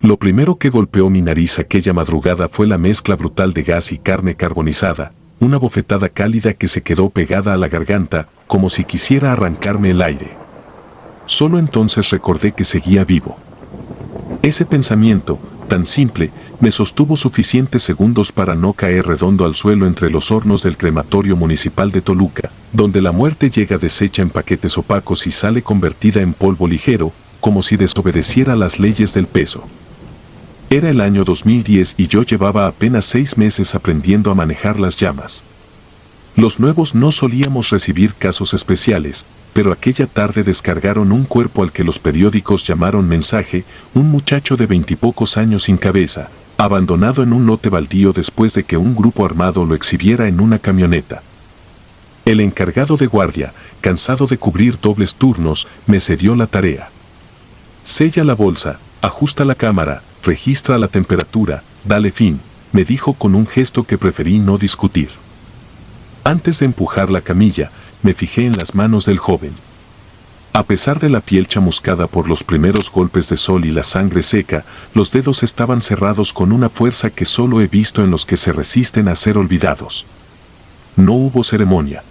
Lo primero que golpeó mi nariz aquella madrugada fue la mezcla brutal de gas y carne carbonizada, una bofetada cálida que se quedó pegada a la garganta, como si quisiera arrancarme el aire. Solo entonces recordé que seguía vivo. Ese pensamiento, tan simple, me sostuvo suficientes segundos para no caer redondo al suelo entre los hornos del crematorio municipal de Toluca, donde la muerte llega deshecha en paquetes opacos y sale convertida en polvo ligero, como si desobedeciera las leyes del peso. Era el año 2010 y yo llevaba apenas 6 meses aprendiendo a manejar las llamas. Los nuevos no solíamos recibir casos especiales, pero aquella tarde descargaron un cuerpo al que los periódicos llamaron mensaje, un muchacho de 20 y pocos años sin cabeza, abandonado en un lote baldío después de que un grupo armado lo exhibiera en una camioneta. El encargado de guardia, cansado de cubrir dobles turnos, me cedió la tarea. Sella la bolsa, ajusta la cámara, registra la temperatura, dale fin, me dijo con un gesto que preferí no discutir. Antes de empujar la camilla, me fijé en las manos del joven. A pesar de la piel chamuscada por los primeros golpes de sol y la sangre seca, los dedos estaban cerrados con una fuerza que solo he visto en los que se resisten a ser olvidados. No hubo ceremonia.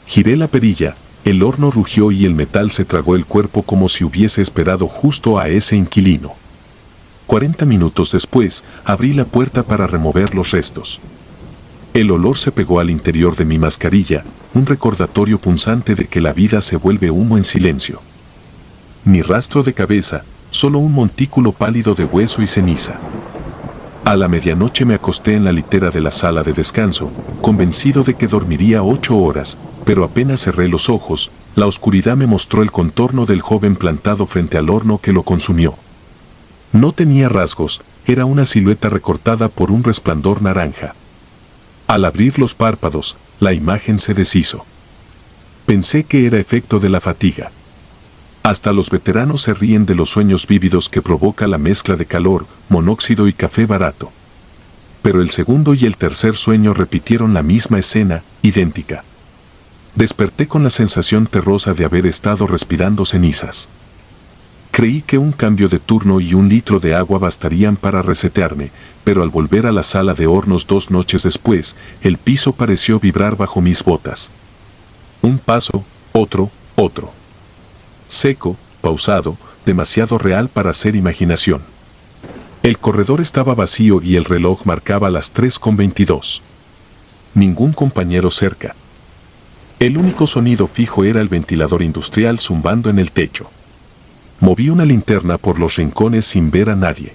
Giré la perilla, el horno rugió y el metal se tragó el cuerpo como si hubiese esperado justo a ese inquilino. 40 minutos después, abrí la puerta para remover los restos. El olor se pegó al interior de mi mascarilla, un recordatorio punzante de que la vida se vuelve humo en silencio. Ni rastro de cabeza, solo un montículo pálido de hueso y ceniza. A la medianoche me acosté en la litera de la sala de descanso, convencido de que dormiría 8 horas, pero apenas cerré los ojos, la oscuridad me mostró el contorno del joven plantado frente al horno que lo consumió. No tenía rasgos, era una silueta recortada por un resplandor naranja. Al abrir los párpados, la imagen se deshizo. Pensé que era efecto de la fatiga. Hasta los veteranos se ríen de los sueños vívidos que provoca la mezcla de calor, monóxido y café barato. Pero el segundo y el tercer sueño repitieron la misma escena, idéntica. Desperté con la sensación terrosa de haber estado respirando cenizas. Creí que un cambio de turno y un litro de agua bastarían para resetearme, pero al volver a la sala de hornos 2 noches después, el piso pareció vibrar bajo mis botas. Un paso, otro. Seco, pausado, demasiado real para ser imaginación. El corredor estaba vacío y el reloj marcaba las 3:22. Ningún compañero cerca. El único sonido fijo era el ventilador industrial zumbando en el techo. Moví una linterna por los rincones sin ver a nadie.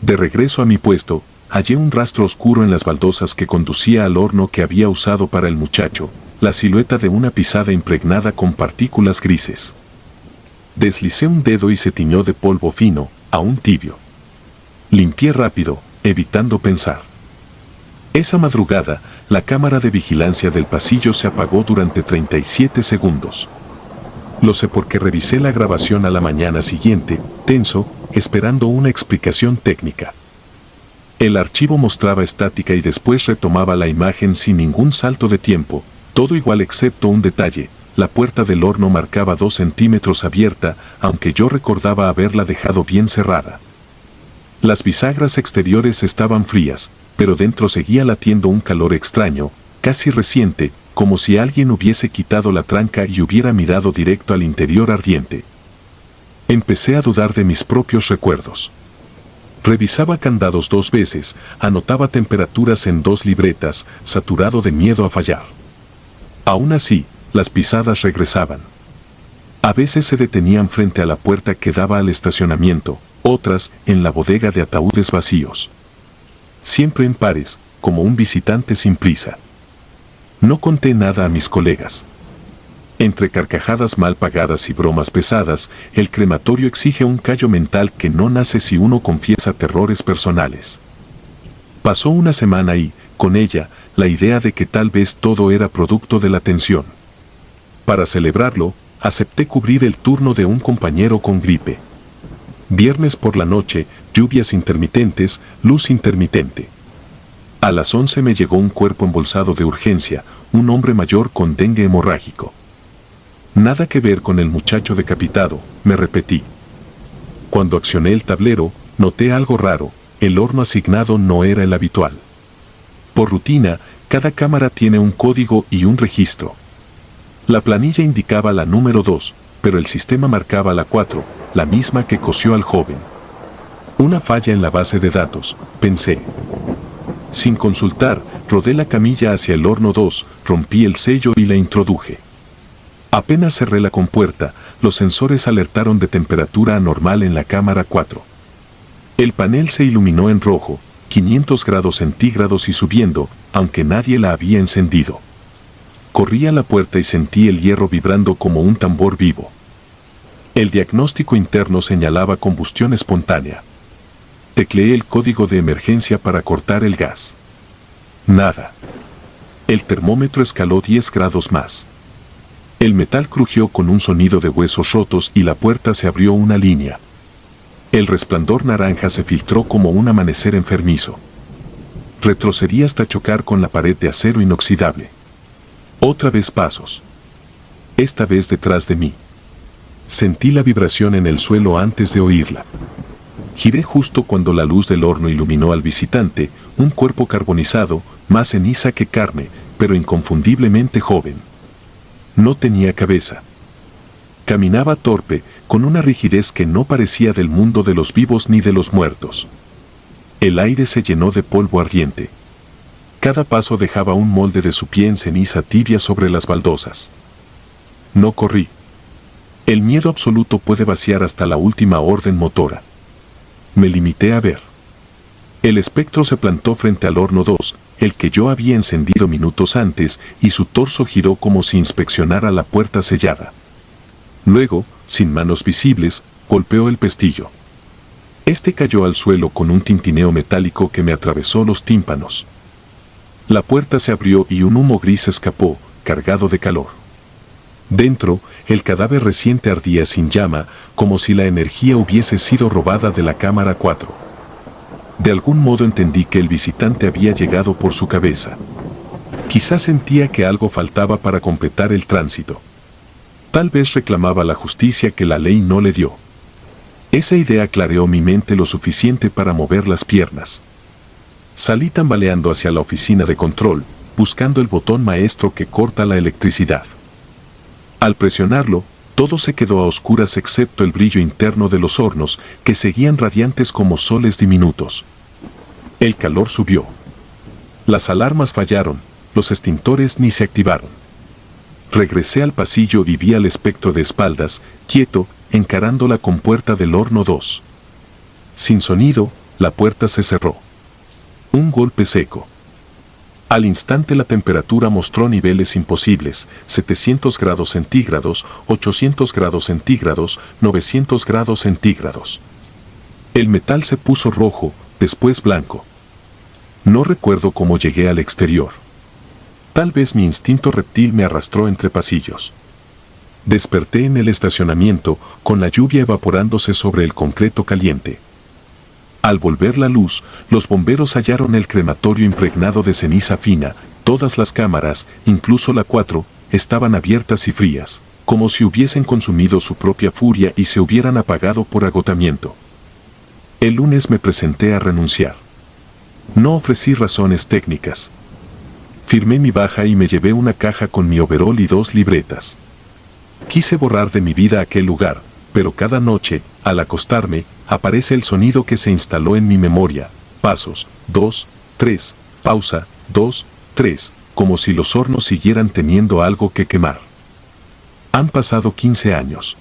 De regreso a mi puesto, hallé un rastro oscuro en las baldosas que conducía al horno que había usado para el muchacho, la silueta de una pisada impregnada con partículas grises. Deslicé un dedo y se tiñó de polvo fino, aún tibio. Limpié rápido, evitando pensar. Esa madrugada, la cámara de vigilancia del pasillo se apagó durante 37 segundos. Lo sé porque revisé la grabación a la mañana siguiente, tenso, esperando una explicación técnica. El archivo mostraba estática y después retomaba la imagen sin ningún salto de tiempo, todo igual excepto un detalle: la puerta del horno marcaba 2 centímetros abierta, aunque yo recordaba haberla dejado bien cerrada. Las bisagras exteriores estaban frías, pero dentro seguía latiendo un calor extraño, casi reciente, como si alguien hubiese quitado la tranca y hubiera mirado directo al interior ardiente. Empecé a dudar de mis propios recuerdos. Revisaba candados 2 veces, anotaba temperaturas en 2 libretas, saturado de miedo a fallar. Aún así, las pisadas regresaban. A veces se detenían frente a la puerta que daba al estacionamiento, otras en la bodega de ataúdes vacíos. Siempre en pares, como un visitante sin prisa. No conté nada a mis colegas. Entre carcajadas mal pagadas y bromas pesadas, el crematorio exige un callo mental que no nace si uno confiesa terrores personales. Pasó una semana y, con ella, la idea de que tal vez todo era producto de la tensión. Para celebrarlo, acepté cubrir el turno de un compañero con gripe. Viernes por la noche, lluvias intermitentes, luz intermitente. A las 11 me llegó un cuerpo embolsado de urgencia, un hombre mayor con dengue hemorrágico. Nada que ver con el muchacho decapitado, me repetí. Cuando accioné el tablero, noté algo raro, el horno asignado no era el habitual. Por rutina, cada cámara tiene un código y un registro. La planilla indicaba la número 2, pero el sistema marcaba la 4, la misma que coció al joven. Una falla en la base de datos, pensé. Sin consultar, rodé la camilla hacia el horno 2, rompí el sello y la introduje. Apenas cerré la compuerta, los sensores alertaron de temperatura anormal en la cámara 4. El panel se iluminó en rojo, 500 grados centígrados y subiendo, aunque nadie la había encendido. Corrí a la puerta y sentí el hierro vibrando como un tambor vivo. El diagnóstico interno señalaba combustión espontánea. Tecleé el código de emergencia para cortar el gas. Nada. El termómetro escaló 10 grados más. El metal crujió con un sonido de huesos rotos y la puerta se abrió una línea. El resplandor naranja se filtró como un amanecer enfermizo. Retrocedí hasta chocar con la pared de acero inoxidable. Otra vez pasos. Esta vez detrás de mí. Sentí la vibración en el suelo antes de oírla. Giré justo cuando la luz del horno iluminó al visitante, un cuerpo carbonizado, más ceniza que carne, pero inconfundiblemente joven. No tenía cabeza. Caminaba torpe, con una rigidez que no parecía del mundo de los vivos ni de los muertos. El aire se llenó de polvo ardiente. Cada paso dejaba un molde de su pie en ceniza tibia sobre las baldosas. No corrí. El miedo absoluto puede vaciar hasta la última orden motora. Me limité a ver. El espectro se plantó frente al horno 2, el que yo había encendido minutos antes, y su torso giró como si inspeccionara la puerta sellada. Luego, sin manos visibles, golpeó el pestillo. Este cayó al suelo con un tintineo metálico que me atravesó los tímpanos. La puerta se abrió y un humo gris escapó, cargado de calor. Dentro, el cadáver reciente ardía sin llama, como si la energía hubiese sido robada de la cámara 4. De algún modo entendí que el visitante había llegado por su cabeza. Quizás sentía que algo faltaba para completar el tránsito. Tal vez reclamaba la justicia que la ley no le dio. Esa idea clareó mi mente lo suficiente para mover las piernas. Salí tambaleando hacia la oficina de control, buscando el botón maestro que corta la electricidad. Al presionarlo, todo se quedó a oscuras excepto el brillo interno de los hornos, que seguían radiantes como soles diminutos. El calor subió. Las alarmas fallaron, los extintores ni se activaron. Regresé al pasillo y vi al espectro de espaldas, quieto, encarando la compuerta del horno 2. Sin sonido, la puerta se cerró. Un golpe seco. Al instante la temperatura mostró niveles imposibles, 700 grados centígrados, 800 grados centígrados, 900 grados centígrados. El metal se puso rojo, después blanco. No recuerdo cómo llegué al exterior. Tal vez mi instinto reptil me arrastró entre pasillos. Desperté en el estacionamiento, con la lluvia evaporándose sobre el concreto caliente. Al volver la luz, los bomberos hallaron el crematorio impregnado de ceniza fina, todas las cámaras, incluso la 4, estaban abiertas y frías, como si hubiesen consumido su propia furia y se hubieran apagado por agotamiento. El lunes me presenté a renunciar. No ofrecí razones técnicas. Firmé mi baja y me llevé una caja con mi overol y 2 libretas. Quise borrar de mi vida aquel lugar, pero cada noche, al acostarme, aparece el sonido que se instaló en mi memoria. Pasos, 2, 3, pausa, 2, 3, como si los hornos siguieran teniendo algo que quemar. Han pasado 15 años.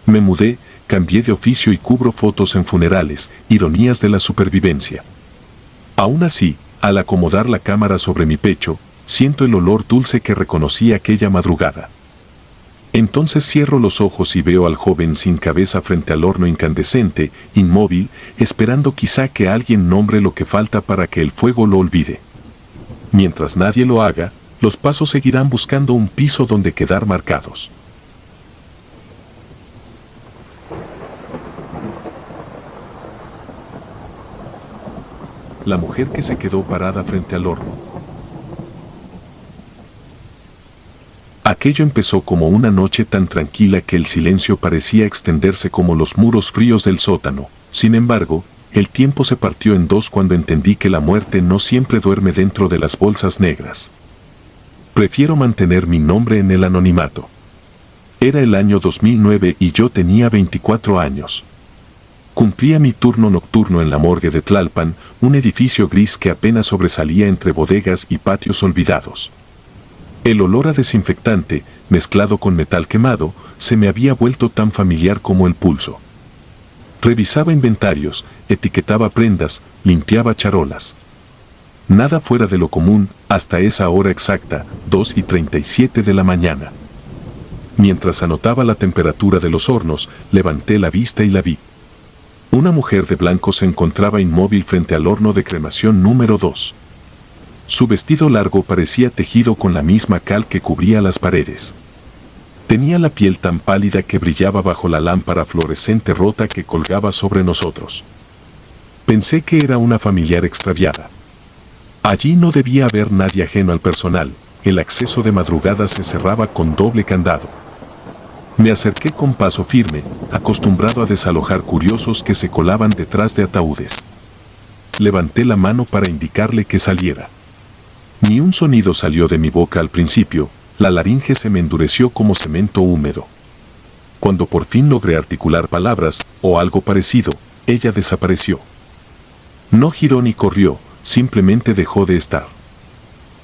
Me mudé, cambié de oficio y cubro fotos en funerales, ironías de la supervivencia. Aún así, al acomodar la cámara sobre mi pecho, siento el olor dulce que reconocí aquella madrugada. Entonces cierro los ojos y veo al joven sin cabeza frente al horno incandescente, inmóvil, esperando quizá que alguien nombre lo que falta para que el fuego lo olvide. Mientras nadie lo haga, los pasos seguirán buscando un piso donde quedar marcados. La mujer que se quedó parada frente al horno. Aquello empezó como una noche tan tranquila que el silencio parecía extenderse como los muros fríos del sótano, Sin embargo, el tiempo se partió en dos cuando entendí que la muerte no siempre duerme dentro de las bolsas negras. Prefiero mantener mi nombre en el anonimato. Era el año 2009 y yo tenía 24 años. Cumplía mi turno nocturno en la morgue de Tlalpan, un edificio gris que apenas sobresalía entre bodegas y patios olvidados. El olor a desinfectante, mezclado con metal quemado, se me había vuelto tan familiar como el pulso. Revisaba inventarios, etiquetaba prendas, limpiaba charolas. Nada fuera de lo común hasta esa hora exacta, 2:37 de la mañana. Mientras anotaba la temperatura de los hornos, levanté la vista y la vi. Una mujer de blanco se encontraba inmóvil frente al horno de cremación número 2. Su vestido largo parecía tejido con la misma cal que cubría las paredes. Tenía la piel tan pálida que brillaba bajo la lámpara fluorescente rota que colgaba sobre nosotros. Pensé que era una familiar extraviada. Allí no debía haber nadie ajeno al personal, el acceso de madrugada se cerraba con doble candado. Me acerqué con paso firme, acostumbrado a desalojar curiosos que se colaban detrás de ataúdes. Levanté la mano para indicarle que saliera. Ni un sonido salió de mi boca al principio, la laringe se me endureció como cemento húmedo. Cuando por fin logré articular palabras, o algo parecido, ella desapareció. No giró ni corrió, simplemente dejó de estar.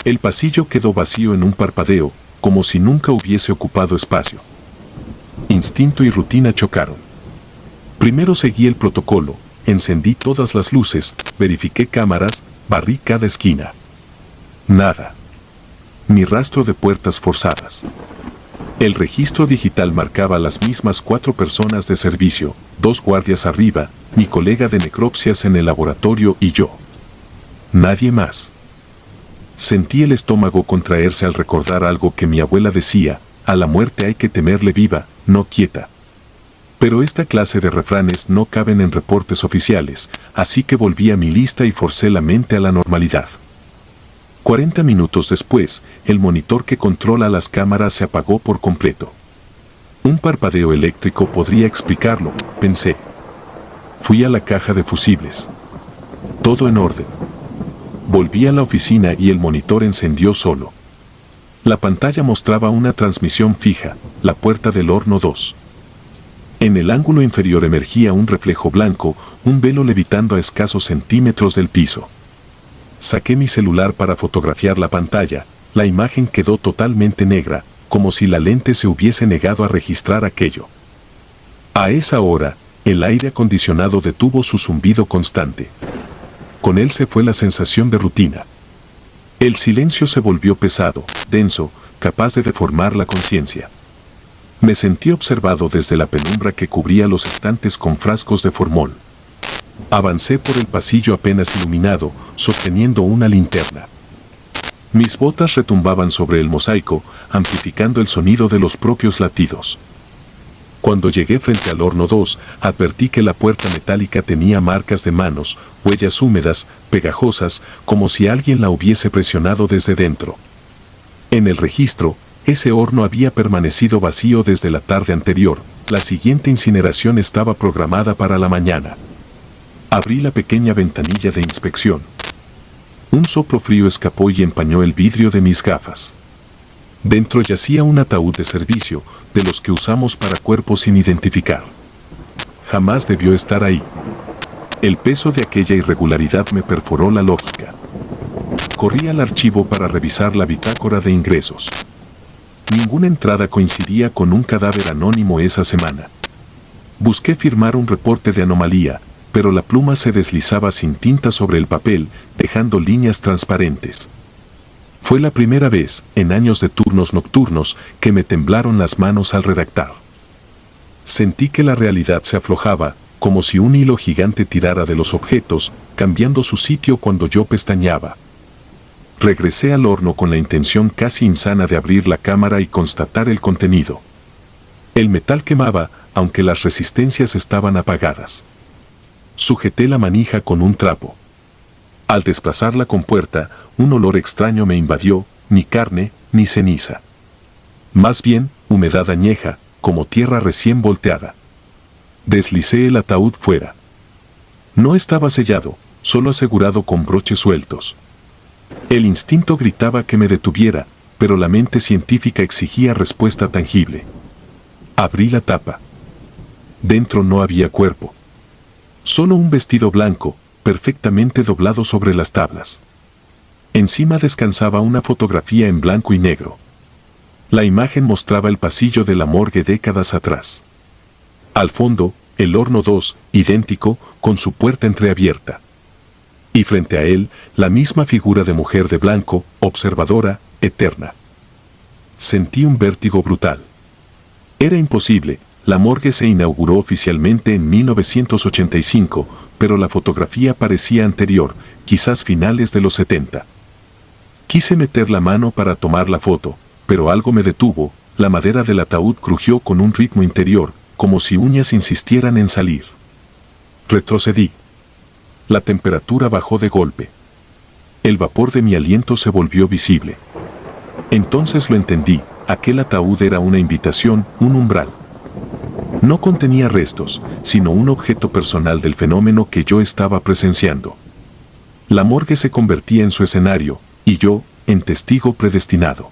El pasillo quedó vacío en un parpadeo, como si nunca hubiese ocupado espacio. Instinto y rutina chocaron. Primero seguí el protocolo, encendí todas las luces, verifiqué cámaras, barrí cada esquina. Nada. Ni rastro de puertas forzadas. El registro digital marcaba las mismas 4 personas de servicio, 2 guardias arriba, mi colega de necropsias en el laboratorio y yo. Nadie más. Sentí el estómago contraerse al recordar algo que mi abuela decía: a la muerte hay que temerle viva, no quieta. Pero esta clase de refranes no caben en reportes oficiales, así que volví a mi lista y forcé la mente a la normalidad. 40 minutos después, el monitor que controla las cámaras se apagó por completo. Un parpadeo eléctrico podría explicarlo, pensé. Fui a la caja de fusibles. Todo en orden. Volví a la oficina y el monitor encendió solo. La pantalla mostraba una transmisión fija, la puerta del horno 2. En el ángulo inferior emergía un reflejo blanco, un velo levitando a escasos centímetros del piso. Saqué mi celular para fotografiar la pantalla, la imagen quedó totalmente negra, como si la lente se hubiese negado a registrar aquello. A esa hora, el aire acondicionado detuvo su zumbido constante. Con él se fue la sensación de rutina. El silencio se volvió pesado, denso, capaz de deformar la conciencia. Me sentí observado desde la penumbra que cubría los estantes con frascos de formol. Avancé por el pasillo apenas iluminado, sosteniendo una linterna. Mis botas retumbaban sobre el mosaico, amplificando el sonido de los propios latidos. Cuando llegué frente al horno 2, advertí que la puerta metálica tenía marcas de manos, huellas húmedas, pegajosas, como si alguien la hubiese presionado desde dentro. En el registro, ese horno había permanecido vacío desde la tarde anterior, la siguiente incineración estaba programada para la mañana. Abrí la pequeña ventanilla de inspección. Un soplo frío escapó y empañó el vidrio de mis gafas. Dentro yacía un ataúd de servicio, de los que usamos para cuerpos sin identificar. Jamás debió estar ahí. El peso de aquella irregularidad me perforó la lógica. Corrí al archivo para revisar la bitácora de ingresos. Ninguna entrada coincidía con un cadáver anónimo esa semana. Busqué firmar un reporte de anomalía, pero la pluma se deslizaba sin tinta sobre el papel, dejando líneas transparentes. Fue la primera vez, en años de turnos nocturnos, que me temblaron las manos al redactar. Sentí que la realidad se aflojaba, como si un hilo gigante tirara de los objetos, cambiando su sitio cuando yo pestañeaba. Regresé al horno con la intención casi insana de abrir la cámara y constatar el contenido. El metal quemaba, aunque las resistencias estaban apagadas. Sujeté la manija con un trapo. Al desplazar la compuerta, un olor extraño me invadió, ni carne, ni ceniza. Más bien, humedad añeja, como tierra recién volteada. Deslicé el ataúd fuera. No estaba sellado, solo asegurado con broches sueltos. El instinto gritaba que me detuviera, pero la mente científica exigía respuesta tangible. Abrí la tapa. Dentro no había cuerpo. Solo un vestido blanco, perfectamente doblado sobre las tablas. Encima descansaba una fotografía en blanco y negro. La imagen mostraba el pasillo de la morgue décadas atrás. Al fondo, el horno 2, idéntico, con su puerta entreabierta. Y frente a él, la misma figura de mujer de blanco, observadora, eterna. Sentí un vértigo brutal. Era imposible, la morgue se inauguró oficialmente en 1985, pero la fotografía parecía anterior, quizás finales de los 70. Quise meter la mano para tomar la foto, pero algo me detuvo, la madera del ataúd crujió con un ritmo interior, como si uñas insistieran en salir. Retrocedí. La temperatura bajó de golpe. El vapor de mi aliento se volvió visible. Entonces lo entendí, aquel ataúd era una invitación, un umbral. No contenía restos, sino un objeto personal del fenómeno que yo estaba presenciando. La morgue se convertía en su escenario, y yo, en testigo predestinado.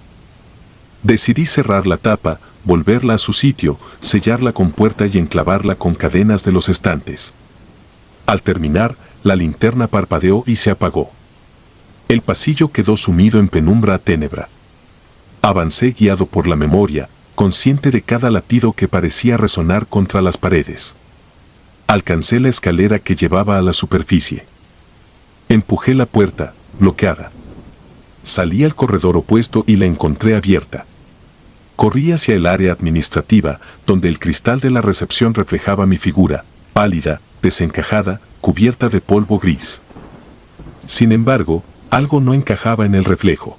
Decidí cerrar la tapa, volverla a su sitio, sellarla con puerta y enclavarla con cadenas de los estantes. Al terminar, la linterna parpadeó y se apagó. El pasillo quedó sumido en penumbra ténebra. Avancé guiado por la memoria, consciente de cada latido que parecía resonar contra las paredes. Alcancé la escalera que llevaba a la superficie. Empujé la puerta, bloqueada. Salí al corredor opuesto y la encontré abierta. Corrí hacia el área administrativa, donde el cristal de la recepción reflejaba mi figura, pálida, desencajada, cubierta de polvo gris. Sin embargo, algo no encajaba en el reflejo.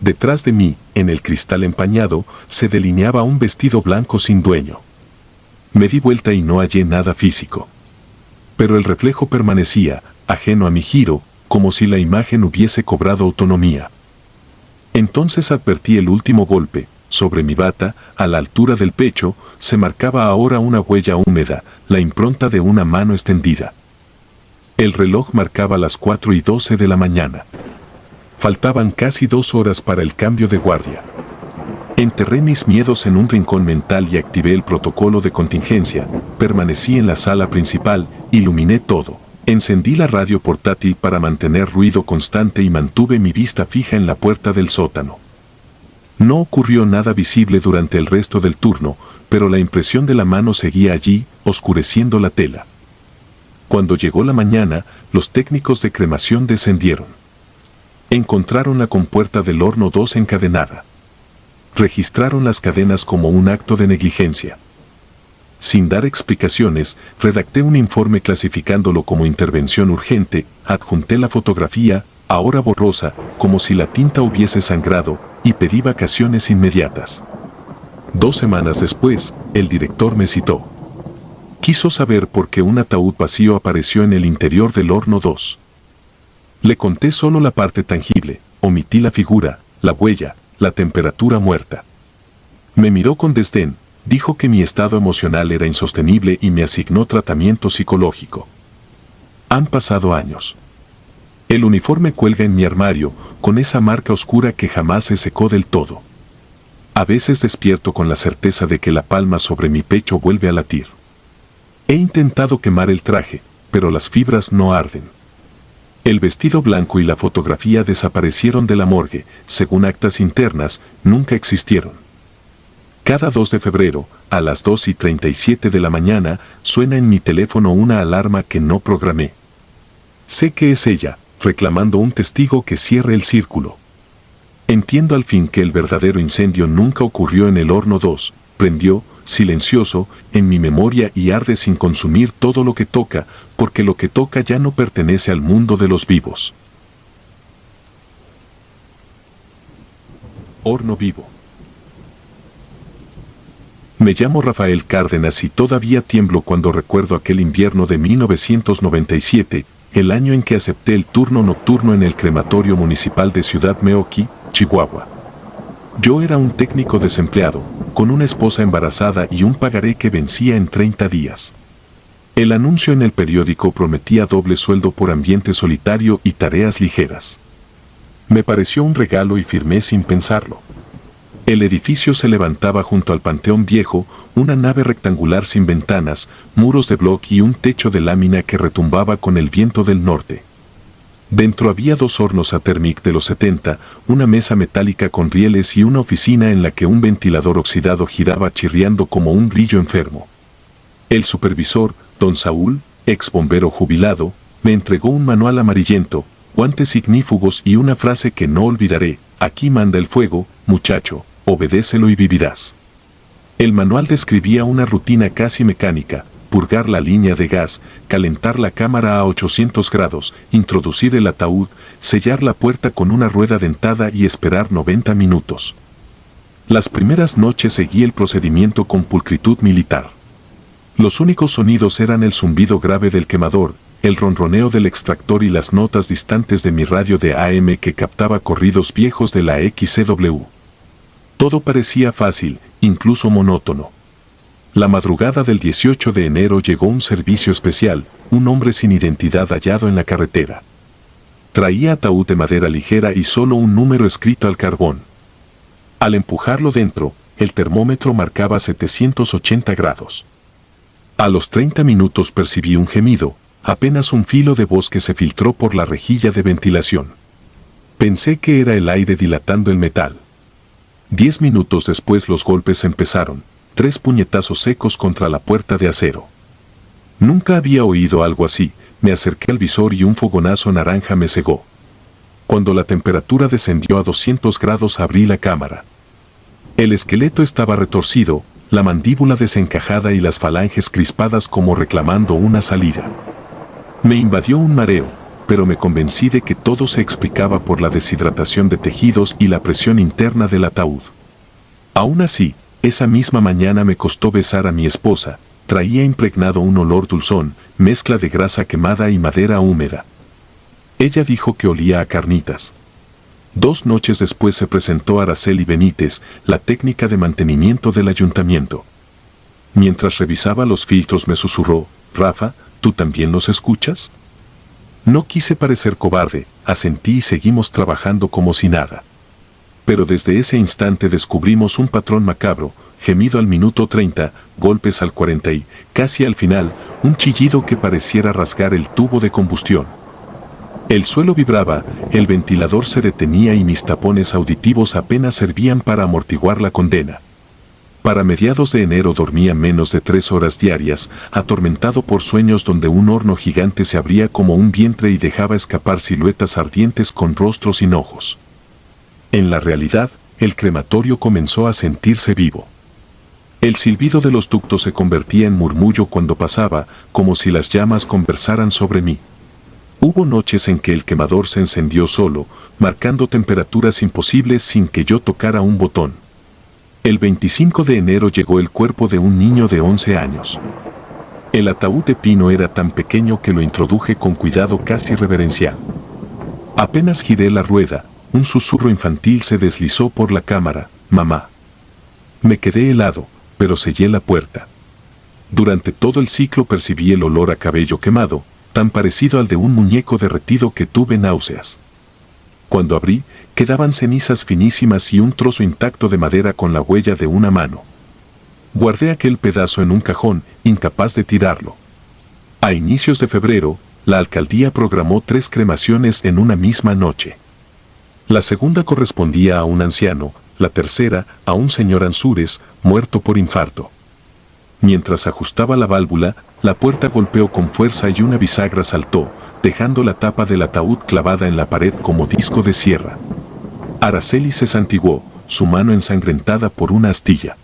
Detrás de mí, en el cristal empañado, se delineaba un vestido blanco sin dueño. Me di vuelta y no hallé nada físico. Pero el reflejo permanecía, ajeno a mi giro, como si la imagen hubiese cobrado autonomía. Entonces advertí el último golpe. Sobre mi bata, a la altura del pecho, se marcaba ahora una huella húmeda, la impronta de una mano extendida. El reloj marcaba las 4:12 de la mañana. Faltaban casi 2 horas para el cambio de guardia. Enterré mis miedos en un rincón mental y activé el protocolo de contingencia. Permanecí en la sala principal, iluminé todo. Encendí la radio portátil para mantener ruido constante y mantuve mi vista fija en la puerta del sótano. No ocurrió nada visible durante el resto del turno, pero la impresión de la mano seguía allí, oscureciendo la tela. Cuando llegó la mañana, los técnicos de cremación descendieron. Encontraron la compuerta del horno 2 encadenada. Registraron las cadenas como un acto de negligencia. Sin dar explicaciones, redacté un informe clasificándolo como intervención urgente, adjunté la fotografía, ahora borrosa, como si la tinta hubiese sangrado, y pedí vacaciones inmediatas. 2 semanas después, el director me citó. Quiso saber por qué un ataúd vacío apareció en el interior del horno 2. Le conté solo la parte tangible, omití la figura, la huella, la temperatura muerta. Me miró con desdén, dijo que mi estado emocional era insostenible y me asignó tratamiento psicológico. Han pasado años. El uniforme cuelga en mi armario, con esa marca oscura que jamás se secó del todo. A veces despierto con la certeza de que la palma sobre mi pecho vuelve a latir. He intentado quemar el traje, pero las fibras no arden. El vestido blanco y la fotografía desaparecieron de la morgue, según actas internas, nunca existieron. Cada 2 de febrero, a las 2:37 de la mañana, suena en mi teléfono una alarma que no programé. Sé que es ella, reclamando un testigo que cierre el círculo. Entiendo al fin que el verdadero incendio nunca ocurrió en el horno 2, prendió, silencioso, en mi memoria y arde sin consumir todo lo que toca, porque lo que toca ya no pertenece al mundo de los vivos. Horno vivo. Me llamo Rafael Cárdenas y todavía tiemblo cuando recuerdo aquel invierno de 1997, el año en que acepté el turno nocturno en el crematorio municipal de Ciudad Meoqui, Chihuahua. Yo era un técnico desempleado, con una esposa embarazada y un pagaré que vencía en 30 días. El anuncio en el periódico prometía doble sueldo por ambiente solitario y tareas ligeras. Me pareció un regalo y firmé sin pensarlo. El edificio se levantaba junto al Panteón Viejo, una nave rectangular sin ventanas, muros de bloc y un techo de lámina que retumbaba con el viento del norte. Dentro había 2 hornos a Thermic de los 70, una mesa metálica con rieles y una oficina en la que un ventilador oxidado giraba chirriando como un grillo enfermo. El supervisor, don Saúl, ex bombero jubilado, me entregó un manual amarillento, guantes ignífugos y una frase que no olvidaré: aquí manda el fuego, muchacho, obedécelo y vivirás. El manual describía una rutina casi mecánica: purgar la línea de gas, calentar la cámara a 800 grados, introducir el ataúd, sellar la puerta con una rueda dentada y esperar 90 minutos. Las primeras noches seguí el procedimiento con pulcritud militar. Los únicos sonidos eran el zumbido grave del quemador, el ronroneo del extractor y las notas distantes de mi radio de AM que captaba corridos viejos de la XCW. Todo parecía fácil, incluso monótono. La madrugada del 18 de enero llegó un servicio especial, un hombre sin identidad hallado en la carretera. Traía ataúd de madera ligera y solo un número escrito al carbón. Al empujarlo dentro, el termómetro marcaba 780 grados. A los 30 minutos percibí un gemido, apenas un filo de voz que se filtró por la rejilla de ventilación. Pensé que era el aire dilatando el metal. 10 minutos después los golpes empezaron, 3 puñetazos secos contra la puerta de acero. Nunca había oído algo así, me acerqué al visor y un fogonazo naranja me cegó. Cuando la temperatura descendió a 200 grados abrí la cámara. El esqueleto estaba retorcido, la mandíbula desencajada y las falanges crispadas como reclamando una salida. Me invadió un mareo, pero me convencí de que todo se explicaba por la deshidratación de tejidos y la presión interna del ataúd. Aún así, esa misma mañana me costó besar a mi esposa, traía impregnado un olor dulzón, mezcla de grasa quemada y madera húmeda. Ella dijo que olía a carnitas. 2 noches después se presentó Araceli Benítez, la técnica de mantenimiento del ayuntamiento. Mientras revisaba los filtros me susurró: Rafa, ¿tú también los escuchas? No quise parecer cobarde, asentí y seguimos trabajando como si nada. Pero desde ese instante descubrimos un patrón macabro: gemido al minuto 30, golpes al 40 y, casi al final, un chillido que pareciera rasgar el tubo de combustión. El suelo vibraba, el ventilador se detenía y mis tapones auditivos apenas servían para amortiguar la condena. Para mediados de enero dormía menos de 3 horas diarias, atormentado por sueños donde un horno gigante se abría como un vientre y dejaba escapar siluetas ardientes con rostros sin ojos. En la realidad, el crematorio comenzó a sentirse vivo. El silbido de los ductos se convertía en murmullo cuando pasaba, como si las llamas conversaran sobre mí. Hubo noches en que el quemador se encendió solo, marcando temperaturas imposibles sin que yo tocara un botón. El 25 de enero llegó el cuerpo de un niño de 11 años. El ataúd de pino era tan pequeño que lo introduje con cuidado casi reverencial. Apenas giré la rueda, un susurro infantil se deslizó por la cámara: mamá. Me quedé helado, pero sellé la puerta. Durante todo el ciclo percibí el olor a cabello quemado, tan parecido al de un muñeco derretido que tuve náuseas. Cuando abrí, quedaban cenizas finísimas y un trozo intacto de madera con la huella de una mano. Guardé aquel pedazo en un cajón, incapaz de tirarlo. A inicios de febrero, la alcaldía programó 3 cremaciones en una misma noche. La segunda correspondía a un anciano, la tercera a un señor Ansúrez, muerto por infarto. Mientras ajustaba la válvula, la puerta golpeó con fuerza y una bisagra saltó, dejando la tapa del ataúd clavada en la pared como disco de sierra. Araceli se santiguó, su mano ensangrentada por una astilla.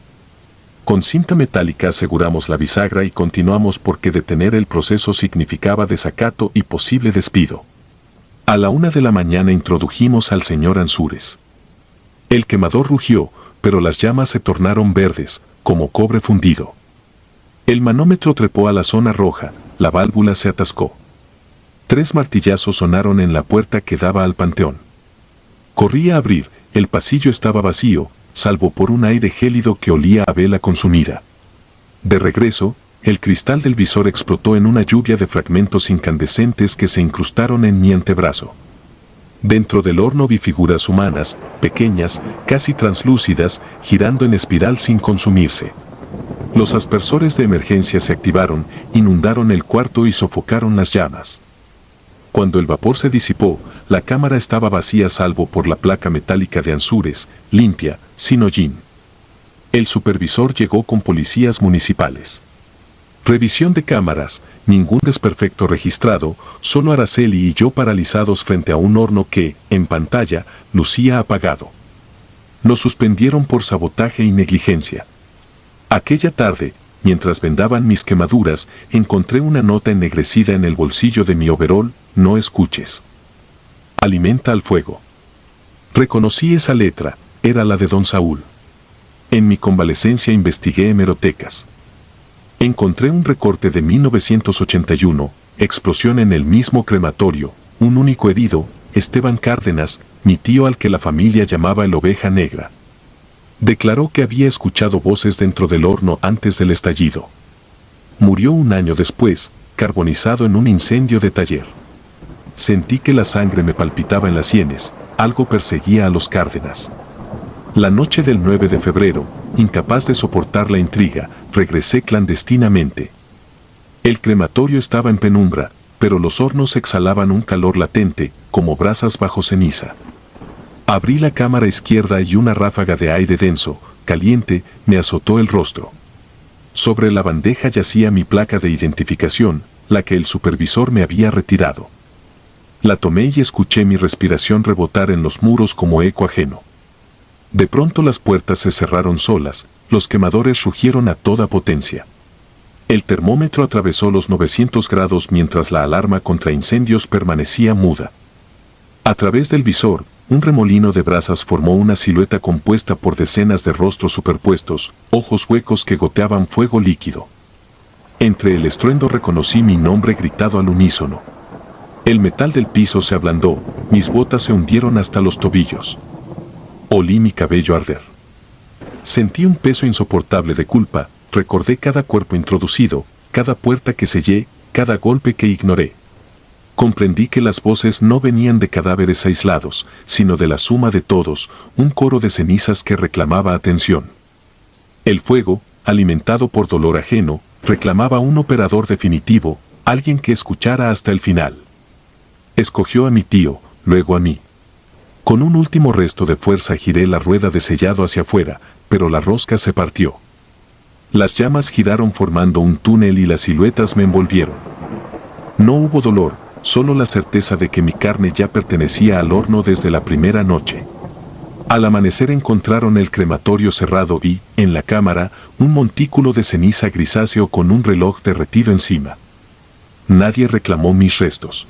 Con cinta metálica aseguramos la bisagra y continuamos porque detener el proceso significaba desacato y posible despido. A la 1 de la mañana introdujimos al señor Ansúrez. El quemador rugió, pero las llamas se tornaron verdes, como cobre fundido. El manómetro trepó a la zona roja, la válvula se atascó. 3 martillazos sonaron en la puerta que daba al panteón. Corrí a abrir, el pasillo estaba vacío, salvo por un aire gélido que olía a vela consumida. De regreso, el cristal del visor explotó en una lluvia de fragmentos incandescentes que se incrustaron en mi antebrazo. Dentro del horno vi figuras humanas, pequeñas, casi translúcidas, girando en espiral sin consumirse. Los aspersores de emergencia se activaron, inundaron el cuarto y sofocaron las llamas. Cuando el vapor se disipó, la cámara estaba vacía salvo por la placa metálica de Ansures, limpia, sin hollín. El supervisor llegó con policías municipales. Revisión de cámaras, ningún desperfecto registrado, solo Araceli y yo paralizados frente a un horno que, en pantalla, lucía apagado. Nos suspendieron por sabotaje y negligencia. Aquella tarde, mientras vendaban mis quemaduras, encontré una nota ennegrecida en el bolsillo de mi overol: no escuches. Alimenta al fuego. Reconocí esa letra, era la de don Saúl. En mi convalecencia investigué hemerotecas. Encontré un recorte de 1981, explosión en el mismo crematorio, un único herido, Esteban Cárdenas, mi tío al que la familia llamaba el Oveja Negra. Declaró que había escuchado voces dentro del horno antes del estallido. Murió un año después, carbonizado en un incendio de taller. Sentí que la sangre me palpitaba en las sienes, algo perseguía a los Cárdenas. La noche del 9 de febrero, incapaz de soportar la intriga, regresé clandestinamente. El crematorio estaba en penumbra, pero los hornos exhalaban un calor latente, como brasas bajo ceniza. Abrí la cámara izquierda y una ráfaga de aire denso, caliente, me azotó el rostro. Sobre la bandeja yacía mi placa de identificación, la que el supervisor me había retirado. La tomé y escuché mi respiración rebotar en los muros como eco ajeno. De pronto las puertas se cerraron solas, los quemadores rugieron a toda potencia. El termómetro atravesó los 900 grados mientras la alarma contra incendios permanecía muda. A través del visor, un remolino de brasas formó una silueta compuesta por decenas de rostros superpuestos, ojos huecos que goteaban fuego líquido. Entre el estruendo reconocí mi nombre gritado al unísono. El metal del piso se ablandó, mis botas se hundieron hasta los tobillos. Olí mi cabello arder. Sentí un peso insoportable de culpa, recordé cada cuerpo introducido, cada puerta que sellé, cada golpe que ignoré. Comprendí que las voces no venían de cadáveres aislados, sino de la suma de todos, un coro de cenizas que reclamaba atención. El fuego, alimentado por dolor ajeno, reclamaba un operador definitivo, alguien que escuchara hasta el final. Escogió a mi tío, luego a mí. Con un último resto de fuerza giré la rueda de sellado hacia afuera, pero la rosca se partió. Las llamas giraron formando un túnel y las siluetas me envolvieron. No hubo dolor, solo la certeza de que mi carne ya pertenecía al horno desde la primera noche. Al amanecer encontraron el crematorio cerrado y, en la cámara, un montículo de ceniza grisáceo con un reloj derretido encima. Nadie reclamó mis restos.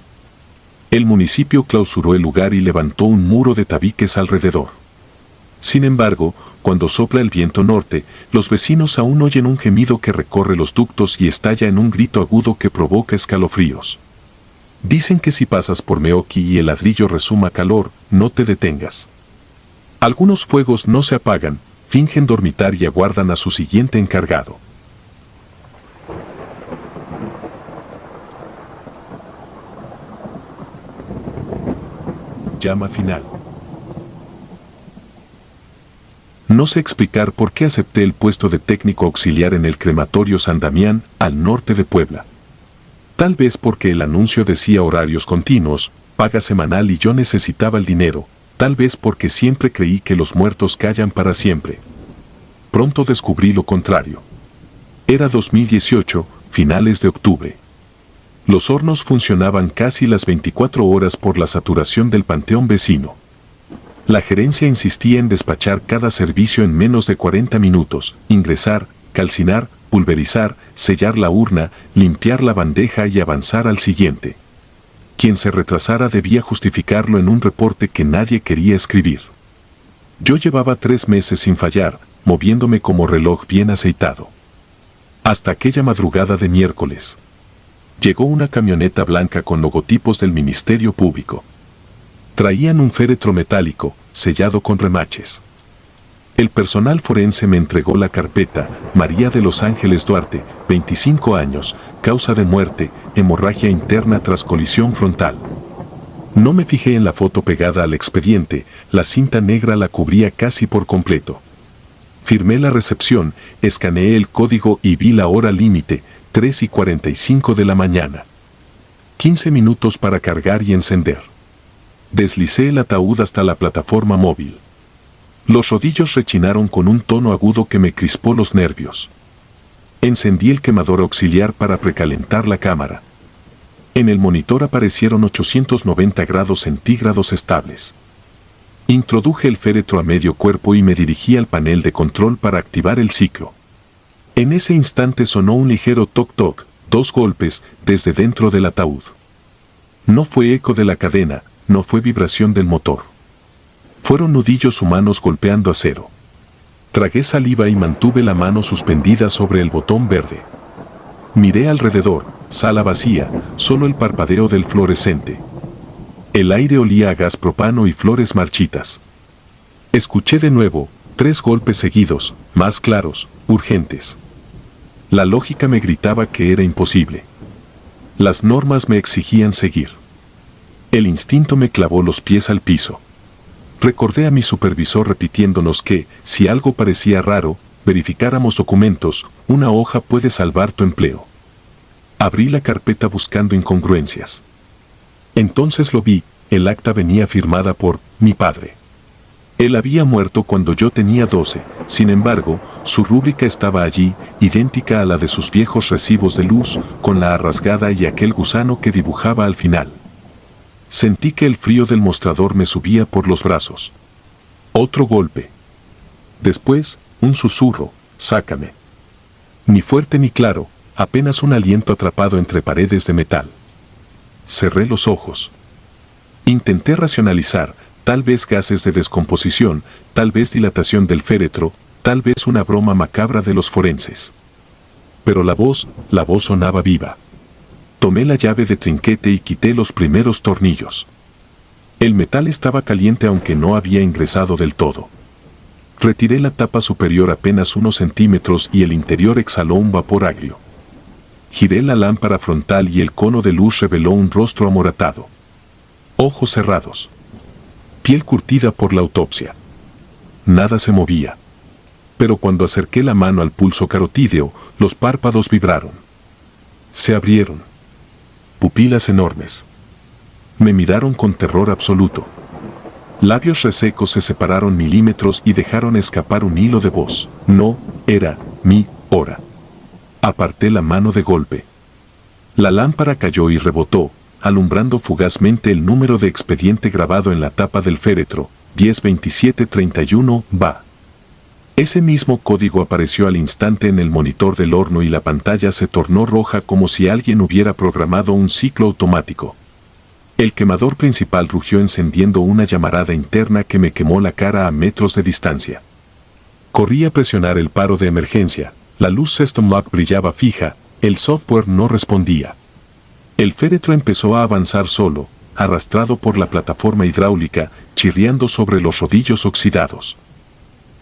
El municipio clausuró el lugar y levantó un muro de tabiques alrededor. Sin embargo, cuando sopla el viento norte, los vecinos aún oyen un gemido que recorre los ductos y estalla en un grito agudo que provoca escalofríos. Dicen que si pasas por Meoqui y el ladrillo resuma calor, no te detengas. Algunos fuegos no se apagan, fingen dormitar y aguardan a su siguiente encargado. Llama final. No sé explicar por qué acepté el puesto de técnico auxiliar en el crematorio San Damián, al norte de Puebla. Tal vez porque el anuncio decía horarios continuos, paga semanal y yo necesitaba el dinero, tal vez porque siempre creí que los muertos callan para siempre. Pronto descubrí lo contrario. Era 2018, finales de octubre. Los hornos funcionaban casi las 24 horas por la saturación del panteón vecino. La gerencia insistía en despachar cada servicio en menos de 40 minutos, ingresar, calcinar, pulverizar, sellar la urna, limpiar la bandeja y avanzar al siguiente. Quien se retrasara debía justificarlo en un reporte que nadie quería escribir. Yo llevaba 3 meses sin fallar, moviéndome como reloj bien aceitado. Hasta aquella madrugada de miércoles. Llegó una camioneta blanca con logotipos del Ministerio Público. Traían un féretro metálico, sellado con remaches. El personal forense me entregó la carpeta: María de los Ángeles Duarte, 25 años, causa de muerte, hemorragia interna tras colisión frontal. No me fijé en la foto pegada al expediente, la cinta negra la cubría casi por completo. Firmé la recepción, escaneé el código y vi la hora límite, 3:45 de la mañana. 15 minutos para cargar y encender. Deslicé el ataúd hasta la plataforma móvil. Los rodillos rechinaron con un tono agudo que me crispó los nervios. Encendí el quemador auxiliar para precalentar la cámara. En el monitor aparecieron 890 grados centígrados estables. Introduje el féretro a medio cuerpo y me dirigí al panel de control para activar el ciclo. En ese instante sonó un ligero toc-toc, 2 golpes, desde dentro del ataúd. No fue eco de la cadena, no fue vibración del motor. Fueron nudillos humanos golpeando acero. Tragué saliva y mantuve la mano suspendida sobre el botón verde. Miré alrededor, sala vacía, solo el parpadeo del fluorescente. El aire olía a gas propano y flores marchitas. Escuché de nuevo, 3 golpes seguidos, más claros, urgentes. La lógica me gritaba que era imposible. Las normas me exigían seguir. El instinto me clavó los pies al piso. Recordé a mi supervisor repitiéndonos que, si algo parecía raro, verificáramos documentos, una hoja puede salvar tu empleo. Abrí la carpeta buscando incongruencias. Entonces lo vi, el acta venía firmada por mi padre. Él había muerto cuando yo tenía 12, sin embargo, su rúbrica estaba allí, idéntica a la de sus viejos recibos de luz, con la rasgada y aquel gusano que dibujaba al final. Sentí que el frío del mostrador me subía por los brazos. Otro golpe. Después, un susurro: sácame. Ni fuerte ni claro, apenas un aliento atrapado entre paredes de metal. Cerré los ojos. Intenté racionalizar, tal vez gases de descomposición, tal vez dilatación del féretro, tal vez una broma macabra de los forenses. Pero la voz sonaba viva. Tomé la llave de trinquete y quité los primeros tornillos. El metal estaba caliente aunque no había ingresado del todo. Retiré la tapa superior apenas unos centímetros y el interior exhaló un vapor agrio. Giré la lámpara frontal y el cono de luz reveló un rostro amoratado. Ojos cerrados. Piel curtida por la autopsia. Nada se movía. Pero cuando acerqué la mano al pulso carotídeo, los párpados vibraron. Se abrieron. Pupilas enormes. Me miraron con terror absoluto. Labios resecos se separaron milímetros y dejaron escapar un hilo de voz. No, era mi hora. Aparté la mano de golpe. La lámpara cayó y rebotó, alumbrando fugazmente el número de expediente grabado en la tapa del féretro: 102731-BA. Ese mismo código apareció al instante en el monitor del horno y la pantalla se tornó roja como si alguien hubiera programado un ciclo automático. El quemador principal rugió encendiendo una llamarada interna que me quemó la cara a metros de distancia. Corrí a presionar el paro de emergencia, la luz System Lock brillaba fija, el software no respondía. El féretro empezó a avanzar solo, arrastrado por la plataforma hidráulica, chirriando sobre los rodillos oxidados.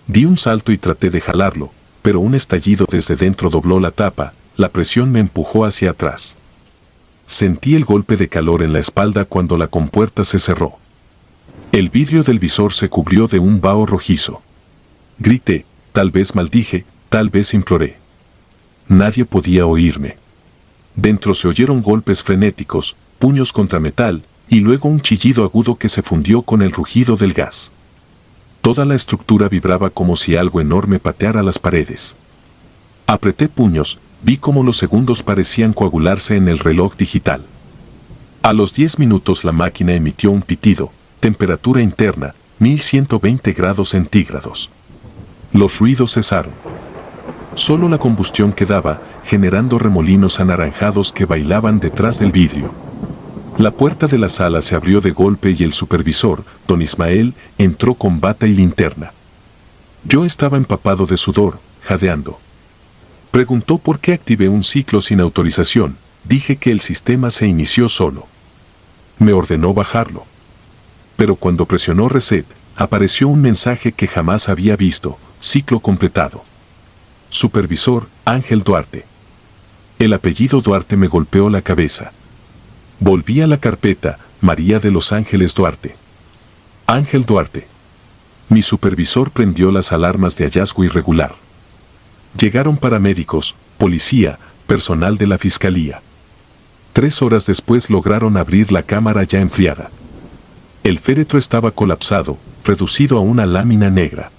Di un salto y traté de jalarlo, pero un estallido desde dentro dobló la tapa, la presión me empujó hacia atrás. Sentí el golpe de calor en la espalda cuando la compuerta se cerró. El vidrio del visor se cubrió de un vaho rojizo. Grité, tal vez maldije, tal vez imploré. Nadie podía oírme. Dentro se oyeron golpes frenéticos, puños contra metal, y luego un chillido agudo que se fundió con el rugido del gas. Toda la estructura vibraba como si algo enorme pateara las paredes. Apreté puños, vi cómo los segundos parecían coagularse en el reloj digital. A los 10 minutos la máquina emitió un pitido, temperatura interna, 1120 grados centígrados. Los ruidos cesaron. Solo la combustión quedaba, generando remolinos anaranjados que bailaban detrás del vidrio. La puerta de la sala se abrió de golpe y el supervisor, don Ismael, entró con bata y linterna. Yo estaba empapado de sudor, jadeando. Preguntó por qué activé un ciclo sin autorización. Dije que el sistema se inició solo. Me ordenó bajarlo. Pero cuando presionó reset, apareció un mensaje que jamás había visto: ciclo completado. Supervisor, Ángel Duarte. El apellido Duarte me golpeó la cabeza. Volví a la carpeta, María de los Ángeles Duarte. Ángel Duarte. Mi supervisor prendió las alarmas de hallazgo irregular. Llegaron paramédicos, policía, personal de la fiscalía. 3 horas después lograron abrir la cámara ya enfriada. El féretro estaba colapsado, reducido a una lámina negra.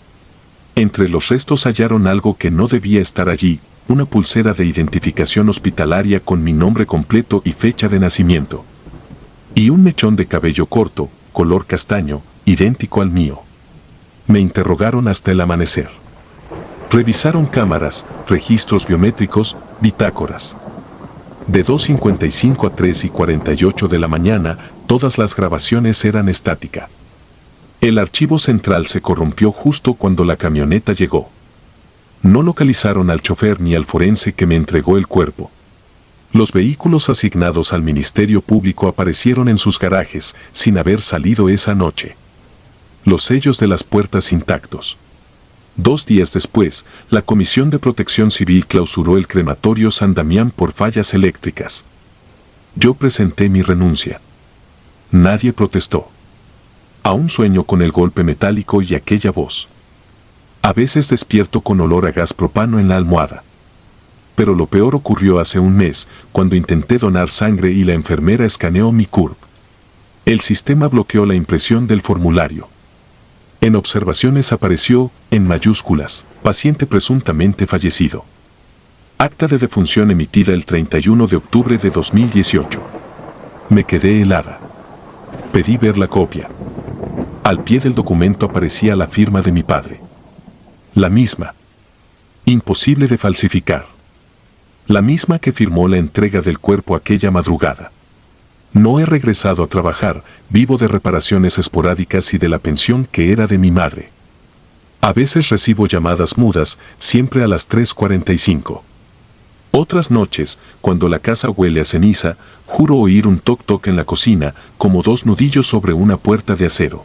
Entre los restos hallaron algo que no debía estar allí, una pulsera de identificación hospitalaria con mi nombre completo y fecha de nacimiento. Y un mechón de cabello corto, color castaño, idéntico al mío. Me interrogaron hasta el amanecer. Revisaron cámaras, registros biométricos, bitácoras. De 2:55 a 3:48 de la mañana, todas las grabaciones eran estática. El archivo central se corrompió justo cuando la camioneta llegó. No localizaron al chofer ni al forense que me entregó el cuerpo. Los vehículos asignados al Ministerio Público aparecieron en sus garajes, sin haber salido esa noche. Los sellos de las puertas intactos. 2 días después, la Comisión de Protección Civil clausuró el crematorio San Damián por fallas eléctricas. Yo presenté mi renuncia. Nadie protestó. Aún sueño con el golpe metálico y aquella voz. A veces despierto con olor a gas propano en la almohada. Pero lo peor ocurrió hace un mes, cuando intenté donar sangre y la enfermera escaneó mi CURP. El sistema bloqueó la impresión del formulario. En observaciones apareció, en mayúsculas, paciente presuntamente fallecido. Acta de defunción emitida el 31 de octubre de 2018. Me quedé helada. Pedí ver la copia. Al pie del documento aparecía la firma de mi padre. La misma. Imposible de falsificar. La misma que firmó la entrega del cuerpo aquella madrugada. No he regresado a trabajar, vivo de reparaciones esporádicas y de la pensión que era de mi madre. A veces recibo llamadas mudas, siempre a las 3:45. Otras noches, cuando la casa huele a ceniza, juro oír un toc-toc en la cocina, como 2 nudillos sobre una puerta de acero.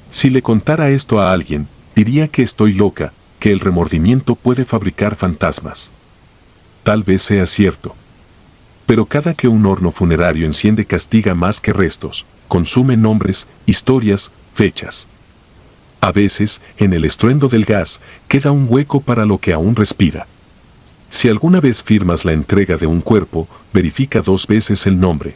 Si le contara esto a alguien, diría que estoy loca, que el remordimiento puede fabricar fantasmas. Tal vez sea cierto. Pero cada que un horno funerario enciende castiga más que restos, consume nombres, historias, fechas. A veces, en el estruendo del gas, queda un hueco para lo que aún respira. Si alguna vez firmas la entrega de un cuerpo, verifica 2 veces el nombre.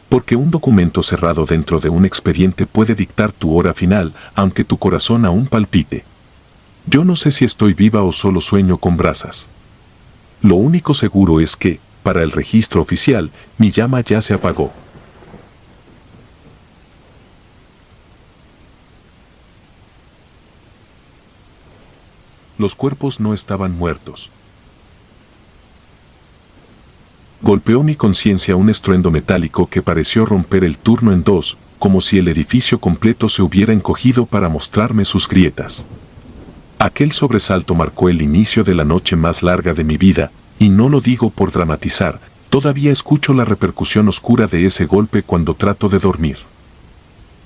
Porque un documento cerrado dentro de un expediente puede dictar tu hora final, aunque tu corazón aún palpite. Yo no sé si estoy viva o solo sueño con brasas. Lo único seguro es que, para el registro oficial, mi llama ya se apagó. Los cuerpos no estaban muertos. Golpeó mi conciencia un estruendo metálico que pareció romper el turno en 2, como si el edificio completo se hubiera encogido para mostrarme sus grietas. Aquel sobresalto marcó el inicio de la noche más larga de mi vida, y no lo digo por dramatizar, todavía escucho la repercusión oscura de ese golpe cuando trato de dormir.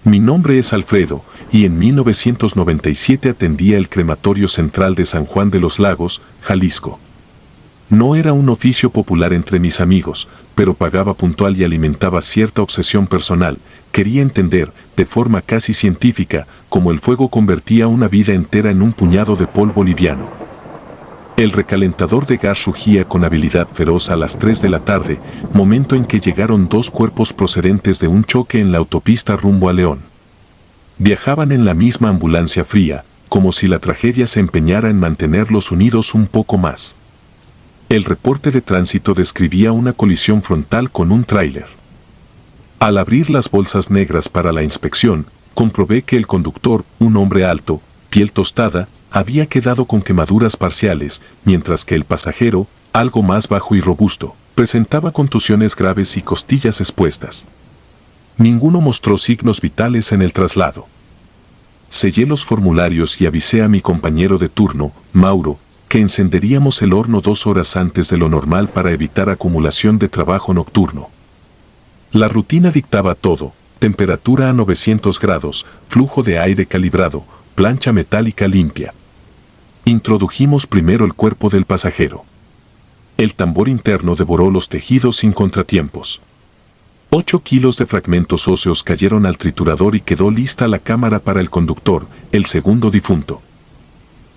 Mi nombre es Alfredo, y en 1997 atendía el crematorio central de San Juan de los Lagos, Jalisco. No era un oficio popular entre mis amigos, pero pagaba puntual y alimentaba cierta obsesión personal. Quería entender, de forma casi científica, cómo el fuego convertía una vida entera en un puñado de polvo liviano. El recalentador de gas rugía con habilidad feroz a las 3 de la tarde, momento en que llegaron 2 cuerpos procedentes de un choque en la autopista rumbo a León. Viajaban en la misma ambulancia fría, como si la tragedia se empeñara en mantenerlos unidos un poco más. El reporte de tránsito describía una colisión frontal con un tráiler. Al abrir las bolsas negras para la inspección, comprobé que el conductor, un hombre alto, piel tostada, había quedado con quemaduras parciales, mientras que el pasajero, algo más bajo y robusto, presentaba contusiones graves y costillas expuestas. Ninguno mostró signos vitales en el traslado. Sellé los formularios y avisé a mi compañero de turno, Mauro, que encenderíamos el horno 2 horas antes de lo normal para evitar acumulación de trabajo nocturno. La rutina dictaba todo: temperatura a 900 grados, flujo de aire calibrado, plancha metálica limpia. Introdujimos primero el cuerpo del pasajero. El tambor interno devoró los tejidos sin contratiempos. 8 kilos de fragmentos óseos cayeron al triturador y quedó lista la cámara para el conductor, el segundo difunto.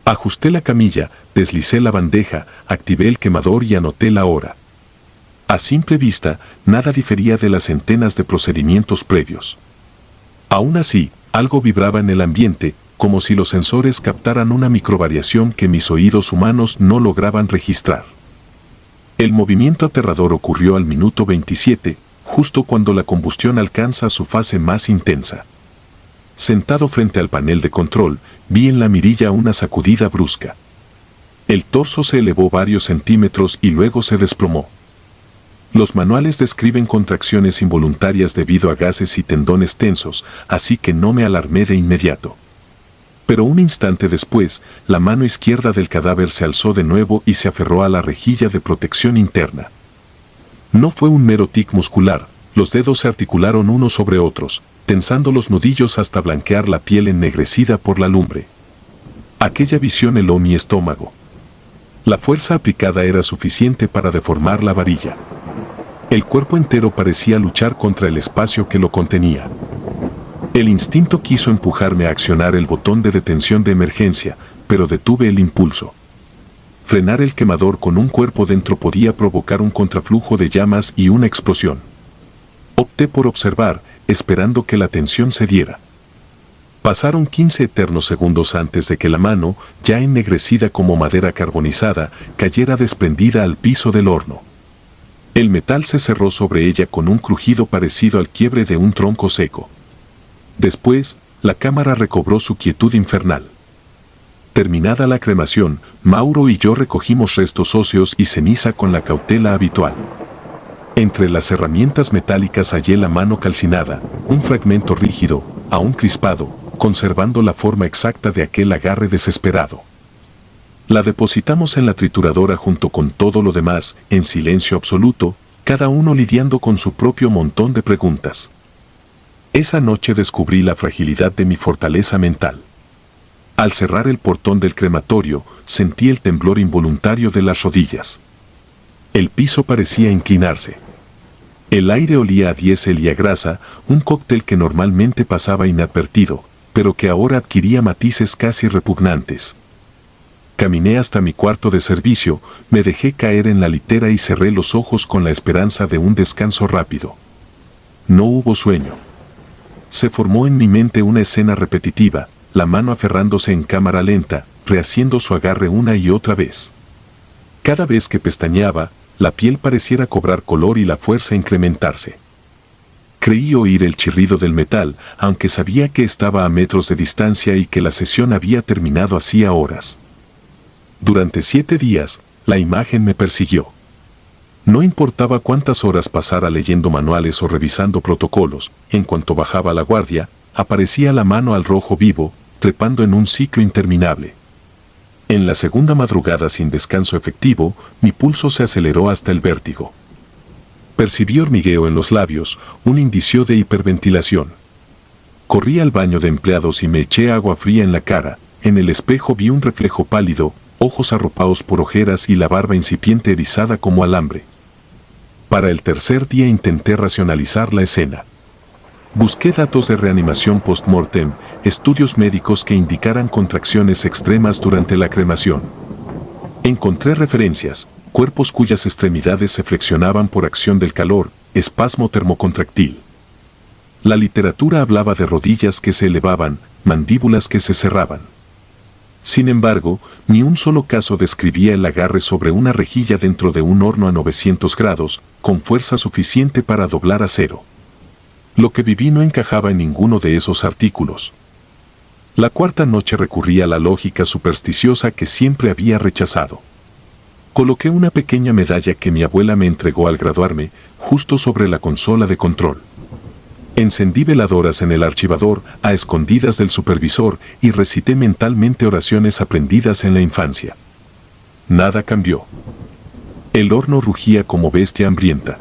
Ajusté la camilla, deslicé la bandeja, activé el quemador y anoté la hora. A simple vista, nada difería de las centenas de procedimientos previos. Aún así, algo vibraba en el ambiente, como si los sensores captaran una microvariación que mis oídos humanos no lograban registrar. El movimiento aterrador ocurrió al minuto 27, justo cuando la combustión alcanza su fase más intensa. Sentado frente al panel de control, vi en la mirilla una sacudida brusca. El torso se elevó varios centímetros y luego se desplomó. Los manuales describen contracciones involuntarias debido a gases y tendones tensos, así que no me alarmé de inmediato. Pero un instante después, la mano izquierda del cadáver se alzó de nuevo y se aferró a la rejilla de protección interna. No fue un mero tic muscular, los dedos se articularon unos sobre otros, tensando los nudillos hasta blanquear la piel ennegrecida por la lumbre. Aquella visión heló mi estómago. La fuerza aplicada era suficiente para deformar la varilla. El cuerpo entero parecía luchar contra el espacio que lo contenía. El instinto quiso empujarme a accionar el botón de detención de emergencia, pero detuve el impulso. Frenar el quemador con un cuerpo dentro podía provocar un contraflujo de llamas y una explosión. Opté por observar, esperando que la tensión cediera. Pasaron 15 eternos segundos antes de que la mano, ya ennegrecida como madera carbonizada, cayera desprendida al piso del horno. El metal se cerró sobre ella con un crujido parecido al quiebre de un tronco seco. Después, la cámara recobró su quietud infernal. Terminada la cremación, Mauro y yo recogimos restos óseos y ceniza con la cautela habitual. Entre las herramientas metálicas hallé la mano calcinada, un fragmento rígido, aún crispado, conservando la forma exacta de aquel agarre desesperado. La depositamos en la trituradora junto con todo lo demás, en silencio absoluto, cada uno lidiando con su propio montón de preguntas. Esa noche descubrí la fragilidad de mi fortaleza mental. Al cerrar el portón del crematorio, sentí el temblor involuntario de las rodillas. El piso parecía inclinarse. El aire olía a diésel y a grasa, un cóctel que normalmente pasaba inadvertido, pero que ahora adquiría matices casi repugnantes. Caminé hasta mi cuarto de servicio, me dejé caer en la litera y cerré los ojos con la esperanza de un descanso rápido. No hubo sueño. Se formó en mi mente una escena repetitiva, la mano aferrándose en cámara lenta, rehaciendo su agarre una y otra vez. Cada vez que pestañeaba, la piel pareciera cobrar color y la fuerza incrementarse. Creí oír el chirrido del metal, aunque sabía que estaba a metros de distancia y que la sesión había terminado hacía horas. Durante 7 días, la imagen me persiguió. No importaba cuántas horas pasara leyendo manuales o revisando protocolos, en cuanto bajaba la guardia, aparecía la mano al rojo vivo, trepando en un ciclo interminable. En la segunda madrugada sin descanso efectivo, mi pulso se aceleró hasta el vértigo. Percibí hormigueo en los labios, un indicio de hiperventilación. Corrí al baño de empleados y me eché agua fría en la cara. En el espejo vi un reflejo pálido, ojos arropados por ojeras y la barba incipiente erizada como alambre. Para el tercer día intenté racionalizar la escena. Busqué datos de reanimación post-mortem, estudios médicos que indicaran contracciones extremas durante la cremación. Encontré referencias, cuerpos cuyas extremidades se flexionaban por acción del calor, espasmo termocontractil. La literatura hablaba de rodillas que se elevaban, mandíbulas que se cerraban. Sin embargo, ni un solo caso describía el agarre sobre una rejilla dentro de un horno a 900 grados, con fuerza suficiente para doblar acero. Lo que viví no encajaba en ninguno de esos artículos. La cuarta noche recurrí a la lógica supersticiosa que siempre había rechazado. Coloqué una pequeña medalla que mi abuela me entregó al graduarme, justo sobre la consola de control. Encendí veladoras en el archivador, a escondidas del supervisor, y recité mentalmente oraciones aprendidas en la infancia. Nada cambió. El horno rugía como bestia hambrienta.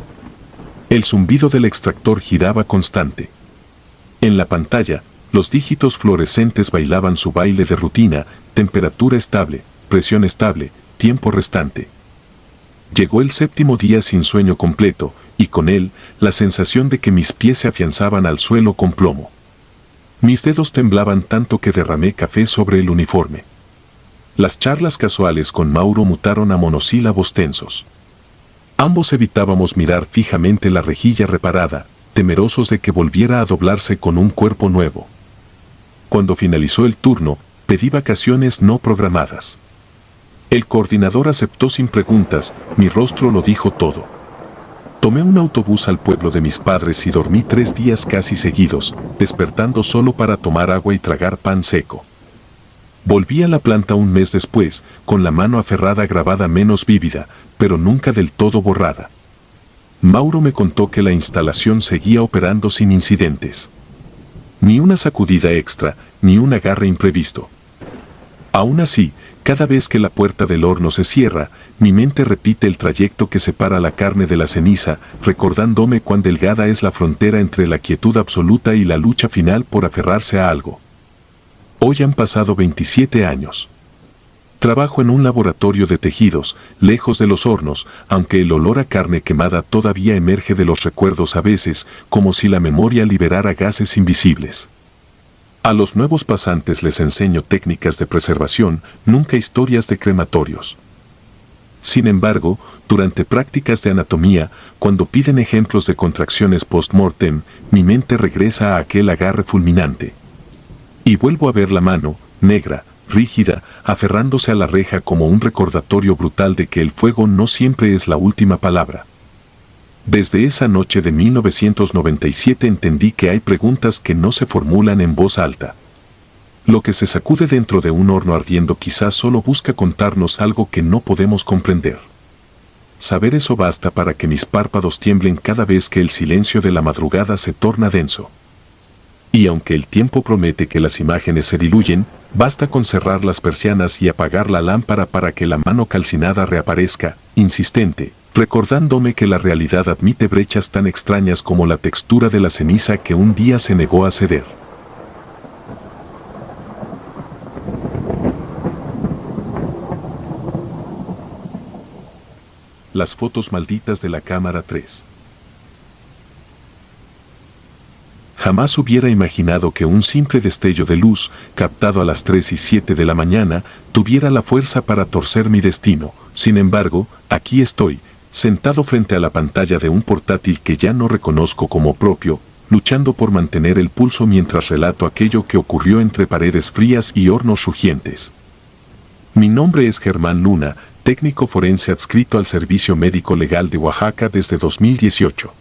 El zumbido del extractor giraba constante. En la pantalla, los dígitos fluorescentes bailaban su baile de rutina, temperatura estable, presión estable, tiempo restante. Llegó el séptimo día sin sueño completo, y con él, la sensación de que mis pies se afianzaban al suelo con plomo. Mis dedos temblaban tanto que derramé café sobre el uniforme. Las charlas casuales con Mauro mutaron a monosílabos tensos. Ambos evitábamos mirar fijamente la rejilla reparada, temerosos de que volviera a doblarse con un cuerpo nuevo. Cuando finalizó el turno, pedí vacaciones no programadas. El coordinador aceptó sin preguntas, mi rostro lo dijo todo. Tomé un autobús al pueblo de mis padres y dormí 3 días casi seguidos, despertando solo para tomar agua y tragar pan seco. Volví a la planta un mes después, con la mano aferrada grabada menos vívida, pero nunca del todo borrada. Mauro me contó que la instalación seguía operando sin incidentes. Ni una sacudida extra, ni un agarre imprevisto. Aún así, cada vez que la puerta del horno se cierra, mi mente repite el trayecto que separa la carne de la ceniza, recordándome cuán delgada es la frontera entre la quietud absoluta y la lucha final por aferrarse a algo. Hoy han pasado 27 años. Trabajo en un laboratorio de tejidos, lejos de los hornos, aunque el olor a carne quemada todavía emerge de los recuerdos a veces, como si la memoria liberara gases invisibles. A los nuevos pasantes les enseño técnicas de preservación, nunca historias de crematorios. Sin embargo, durante prácticas de anatomía, cuando piden ejemplos de contracciones post-mortem, mi mente regresa a aquel agarre fulminante. Y vuelvo a ver la mano, negra, rígida, aferrándose a la reja como un recordatorio brutal de que el fuego no siempre es la última palabra. Desde esa noche de 1997 entendí que hay preguntas que no se formulan en voz alta. Lo que se sacude dentro de un horno ardiendo quizás solo busca contarnos algo que no podemos comprender. Saber eso basta para que mis párpados tiemblen cada vez que el silencio de la madrugada se torna denso. Y aunque el tiempo promete que las imágenes se diluyen, basta con cerrar las persianas y apagar la lámpara para que la mano calcinada reaparezca, insistente, recordándome que la realidad admite brechas tan extrañas como la textura de la ceniza que un día se negó a ceder. Las fotos malditas de la cámara 3. Jamás hubiera imaginado que un simple destello de luz, captado a las 3:07 de la mañana, tuviera la fuerza para torcer mi destino. Sin embargo, aquí estoy, sentado frente a la pantalla de un portátil que ya no reconozco como propio, luchando por mantener el pulso mientras relato aquello que ocurrió entre paredes frías y hornos rugientes. Mi nombre es Germán Luna, técnico forense adscrito al Servicio Médico Legal de Oaxaca desde 2018.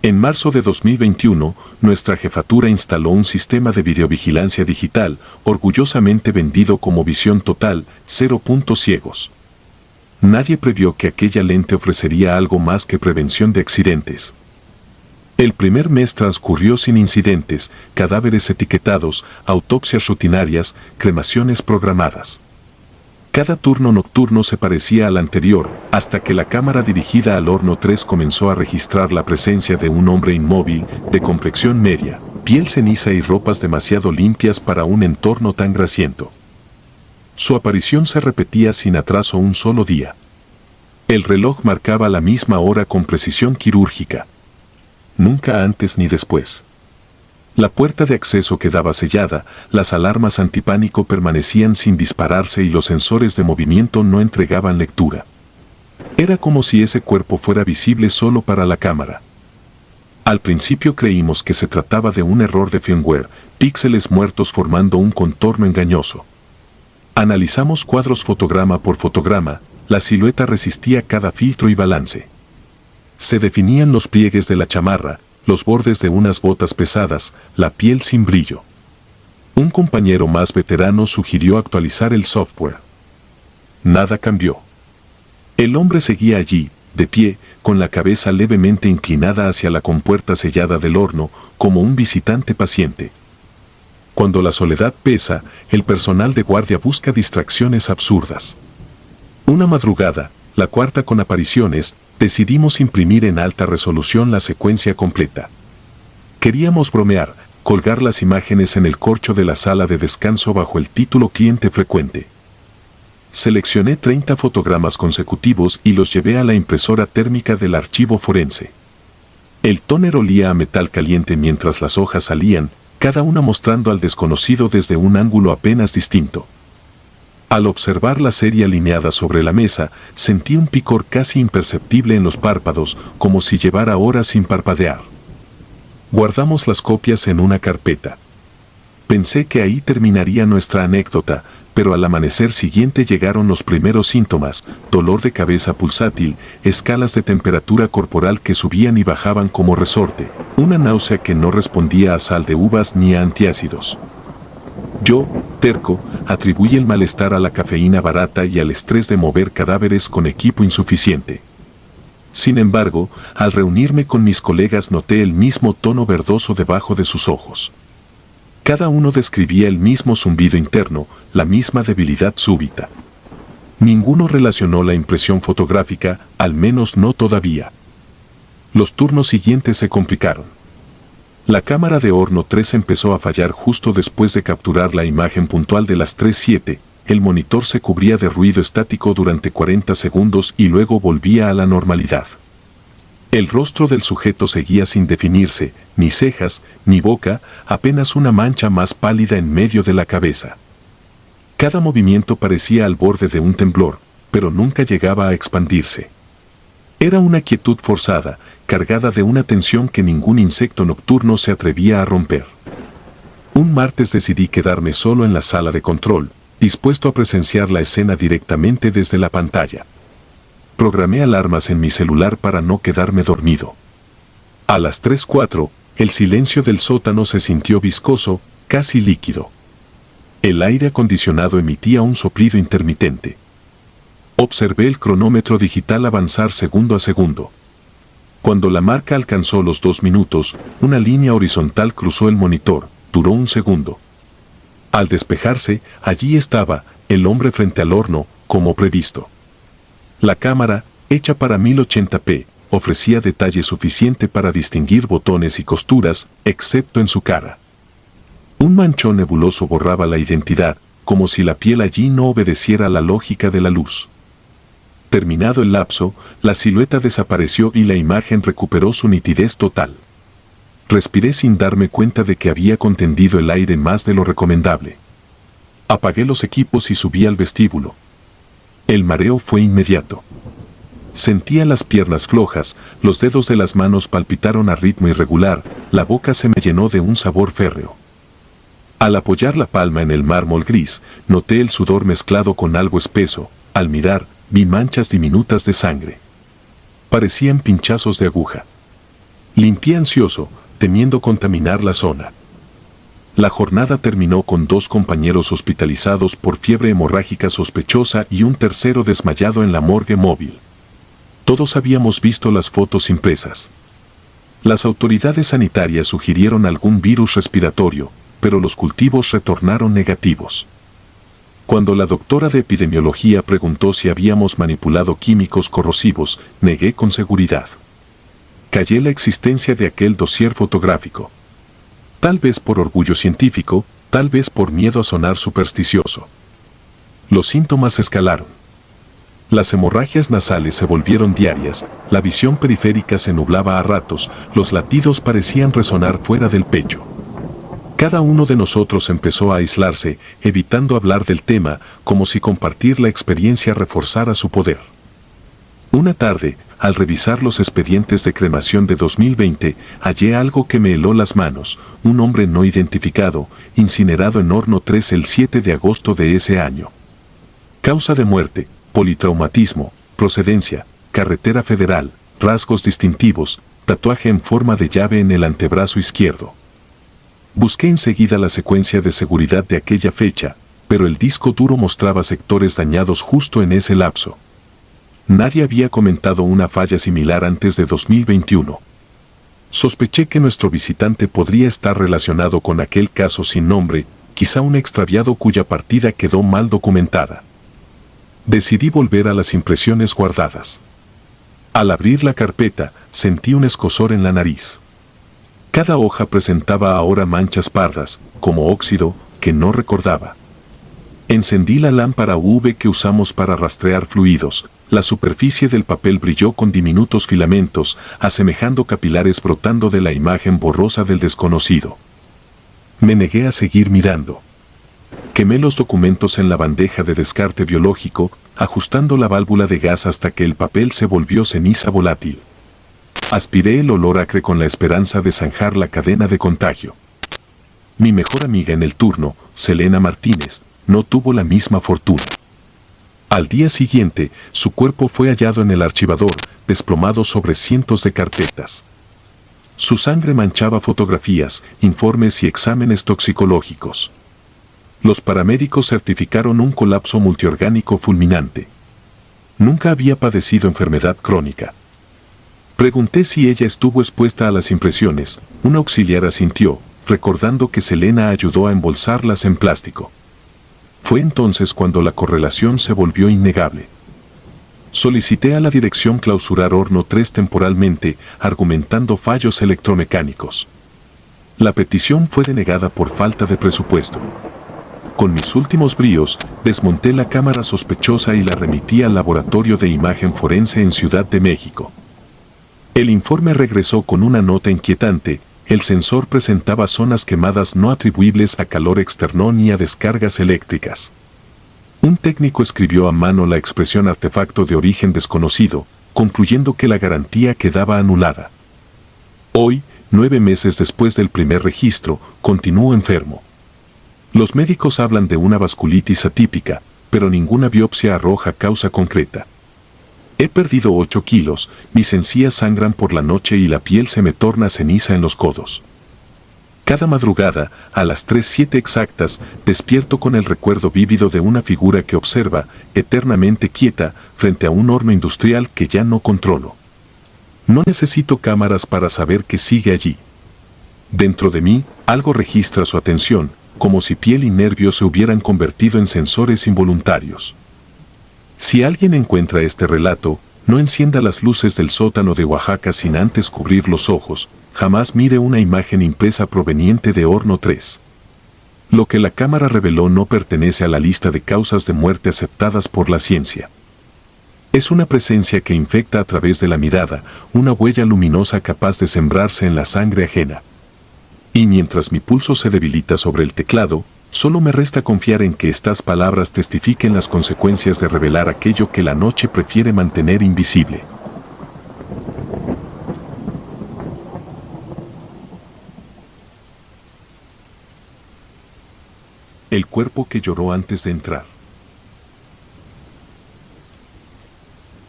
En marzo de 2021, nuestra jefatura instaló un sistema de videovigilancia digital, orgullosamente vendido como Visión Total, 0 puntos ciegos. Nadie previó que aquella lente ofrecería algo más que prevención de accidentes. El primer mes transcurrió sin incidentes, cadáveres etiquetados, autopsias rutinarias, cremaciones programadas. Cada turno nocturno se parecía al anterior, hasta que la cámara dirigida al horno 3 comenzó a registrar la presencia de un hombre inmóvil, de complexión media, piel ceniza y ropas demasiado limpias para un entorno tan grasiento. Su aparición se repetía sin atraso un solo día. El reloj marcaba la misma hora con precisión quirúrgica. Nunca antes ni después. La puerta de acceso quedaba sellada, las alarmas antipánico permanecían sin dispararse y los sensores de movimiento no entregaban lectura. Era como si ese cuerpo fuera visible solo para la cámara. Al principio creímos que se trataba de un error de firmware, píxeles muertos formando un contorno engañoso. Analizamos cuadros fotograma por fotograma, la silueta resistía cada filtro y balance. Se definían los pliegues de la chamarra, los bordes de unas botas pesadas, la piel sin brillo. Un compañero más veterano sugirió actualizar el software. Nada cambió. El hombre seguía allí, de pie, con la cabeza levemente inclinada hacia la compuerta sellada del horno, como un visitante paciente. Cuando la soledad pesa, el personal de guardia busca distracciones absurdas. Una madrugada, la cuarta con apariciones, decidimos imprimir en alta resolución la secuencia completa. Queríamos bromear, colgar las imágenes en el corcho de la sala de descanso bajo el título Cliente frecuente. Seleccioné 30 fotogramas consecutivos y los llevé a la impresora térmica del archivo forense. El tóner olía a metal caliente mientras las hojas salían, cada una mostrando al desconocido desde un ángulo apenas distinto. Al observar la serie alineada sobre la mesa, sentí un picor casi imperceptible en los párpados, como si llevara horas sin parpadear. Guardamos las copias en una carpeta. Pensé que ahí terminaría nuestra anécdota, pero al amanecer siguiente llegaron los primeros síntomas: dolor de cabeza pulsátil, escalas de temperatura corporal que subían y bajaban como resorte, una náusea que no respondía a sal de uvas ni a antiácidos. Yo, terco, atribuí el malestar a la cafeína barata y al estrés de mover cadáveres con equipo insuficiente. Sin embargo, al reunirme con mis colegas noté el mismo tono verdoso debajo de sus ojos. Cada uno describía el mismo zumbido interno, la misma debilidad súbita. Ninguno relacionó la impresión fotográfica, al menos no todavía. Los turnos siguientes se complicaron. La cámara de horno 3 empezó a fallar justo después de capturar la imagen puntual de las 3:07. El monitor se cubría de ruido estático durante 40 segundos y luego volvía a la normalidad. El rostro del sujeto seguía sin definirse, ni cejas, ni boca, apenas una mancha más pálida en medio de la cabeza. Cada movimiento parecía al borde de un temblor, pero nunca llegaba a expandirse. Era una quietud forzada, cargada de una tensión que ningún insecto nocturno se atrevía a romper. Un martes decidí quedarme solo en la sala de control, dispuesto a presenciar la escena directamente desde la pantalla. Programé alarmas en mi celular para no quedarme dormido. A las 3:04, el silencio del sótano se sintió viscoso, casi líquido. El aire acondicionado emitía un soplido intermitente. Observé el cronómetro digital avanzar segundo a segundo. Cuando la marca alcanzó los 2 minutos, una línea horizontal cruzó el monitor, duró un segundo. Al despejarse, allí estaba, el hombre frente al horno, como previsto. La cámara, hecha para 1080p, ofrecía detalle suficiente para distinguir botones y costuras, excepto en su cara. Un manchón nebuloso borraba la identidad, como si la piel allí no obedeciera a la lógica de la luz. Terminado el lapso, la silueta desapareció y la imagen recuperó su nitidez total. Respiré sin darme cuenta de que había contendido el aire más de lo recomendable. Apagué los equipos y subí al vestíbulo. El mareo fue inmediato. Sentía las piernas flojas, los dedos de las manos palpitaron a ritmo irregular, la boca se me llenó de un sabor férreo. Al apoyar la palma en el mármol gris, noté el sudor mezclado con algo espeso. Al mirar, vi manchas diminutas de sangre. Parecían pinchazos de aguja. Limpié ansioso, temiendo contaminar la zona. La jornada terminó con 2 compañeros hospitalizados por fiebre hemorrágica sospechosa y un tercero desmayado en la morgue móvil. Todos habíamos visto las fotos impresas. Las autoridades sanitarias sugirieron algún virus respiratorio, pero los cultivos retornaron negativos. Cuando la doctora de epidemiología preguntó si habíamos manipulado químicos corrosivos, negué con seguridad. Callé la existencia de aquel dossier fotográfico. Tal vez por orgullo científico, tal vez por miedo a sonar supersticioso. Los síntomas escalaron. Las hemorragias nasales se volvieron diarias, la visión periférica se nublaba a ratos, los latidos parecían resonar fuera del pecho. Cada uno de nosotros empezó a aislarse, evitando hablar del tema, como si compartir la experiencia reforzara su poder. Una tarde, al revisar los expedientes de cremación de 2020, hallé algo que me heló las manos: un hombre no identificado, incinerado en horno 3 el 7 de agosto de ese año. Causa de muerte: politraumatismo, procedencia, carretera federal, rasgos distintivos, tatuaje en forma de llave en el antebrazo izquierdo. Busqué enseguida la secuencia de seguridad de aquella fecha, pero el disco duro mostraba sectores dañados justo en ese lapso. Nadie había comentado una falla similar antes de 2021. Sospeché que nuestro visitante podría estar relacionado con aquel caso sin nombre, quizá un extraviado cuya partida quedó mal documentada. Decidí volver a las impresiones guardadas. Al abrir la carpeta, sentí un escozor en la nariz. Cada hoja presentaba ahora manchas pardas, como óxido, que no recordaba. Encendí la lámpara UV que usamos para rastrear fluidos. La superficie del papel brilló con diminutos filamentos, asemejando capilares brotando de la imagen borrosa del desconocido. Me negué a seguir mirando. Quemé los documentos en la bandeja de descarte biológico, ajustando la válvula de gas hasta que el papel se volvió ceniza volátil. Aspiré el olor acre con la esperanza de zanjar la cadena de contagio. Mi mejor amiga en el turno, Selena Martínez, no tuvo la misma fortuna. Al día siguiente, su cuerpo fue hallado en el archivador, desplomado sobre cientos de carpetas. Su sangre manchaba fotografías, informes y exámenes toxicológicos. Los paramédicos certificaron un colapso multiorgánico fulminante. Nunca había padecido enfermedad crónica. Pregunté si ella estuvo expuesta a las impresiones. Un auxiliar asintió, recordando que Selena ayudó a embolsarlas en plástico. Fue entonces cuando la correlación se volvió innegable. Solicité a la dirección clausurar Horno 3 temporalmente, argumentando fallos electromecánicos. La petición fue denegada por falta de presupuesto. Con mis últimos bríos, desmonté la cámara sospechosa y la remití al laboratorio de imagen forense en Ciudad de México. El informe regresó con una nota inquietante. El sensor presentaba zonas quemadas no atribuibles a calor externo ni a descargas eléctricas. Un técnico escribió a mano la expresión artefacto de origen desconocido, concluyendo que la garantía quedaba anulada. Hoy, 9 meses después del primer registro, continúo enfermo. Los médicos hablan de una vasculitis atípica, pero ninguna biopsia arroja causa concreta. He perdido 8 kilos, mis encías sangran por la noche y la piel se me torna ceniza en los codos. Cada madrugada, a las 3:07 exactas, despierto con el recuerdo vívido de una figura que observa, eternamente quieta, frente a un horno industrial que ya no controlo. No necesito cámaras para saber que sigue allí. Dentro de mí, algo registra su atención, como si piel y nervios se hubieran convertido en sensores involuntarios. Si alguien encuentra este relato, no encienda las luces del sótano de Oaxaca sin antes cubrir los ojos, jamás mire una imagen impresa proveniente de Horno 3. Lo que la cámara reveló no pertenece a la lista de causas de muerte aceptadas por la ciencia. Es una presencia que infecta a través de la mirada, una huella luminosa capaz de sembrarse en la sangre ajena. Y mientras mi pulso se debilita sobre el teclado, solo me resta confiar en que estas palabras testifiquen las consecuencias de revelar aquello que la noche prefiere mantener invisible. El cuerpo que lloró antes de entrar.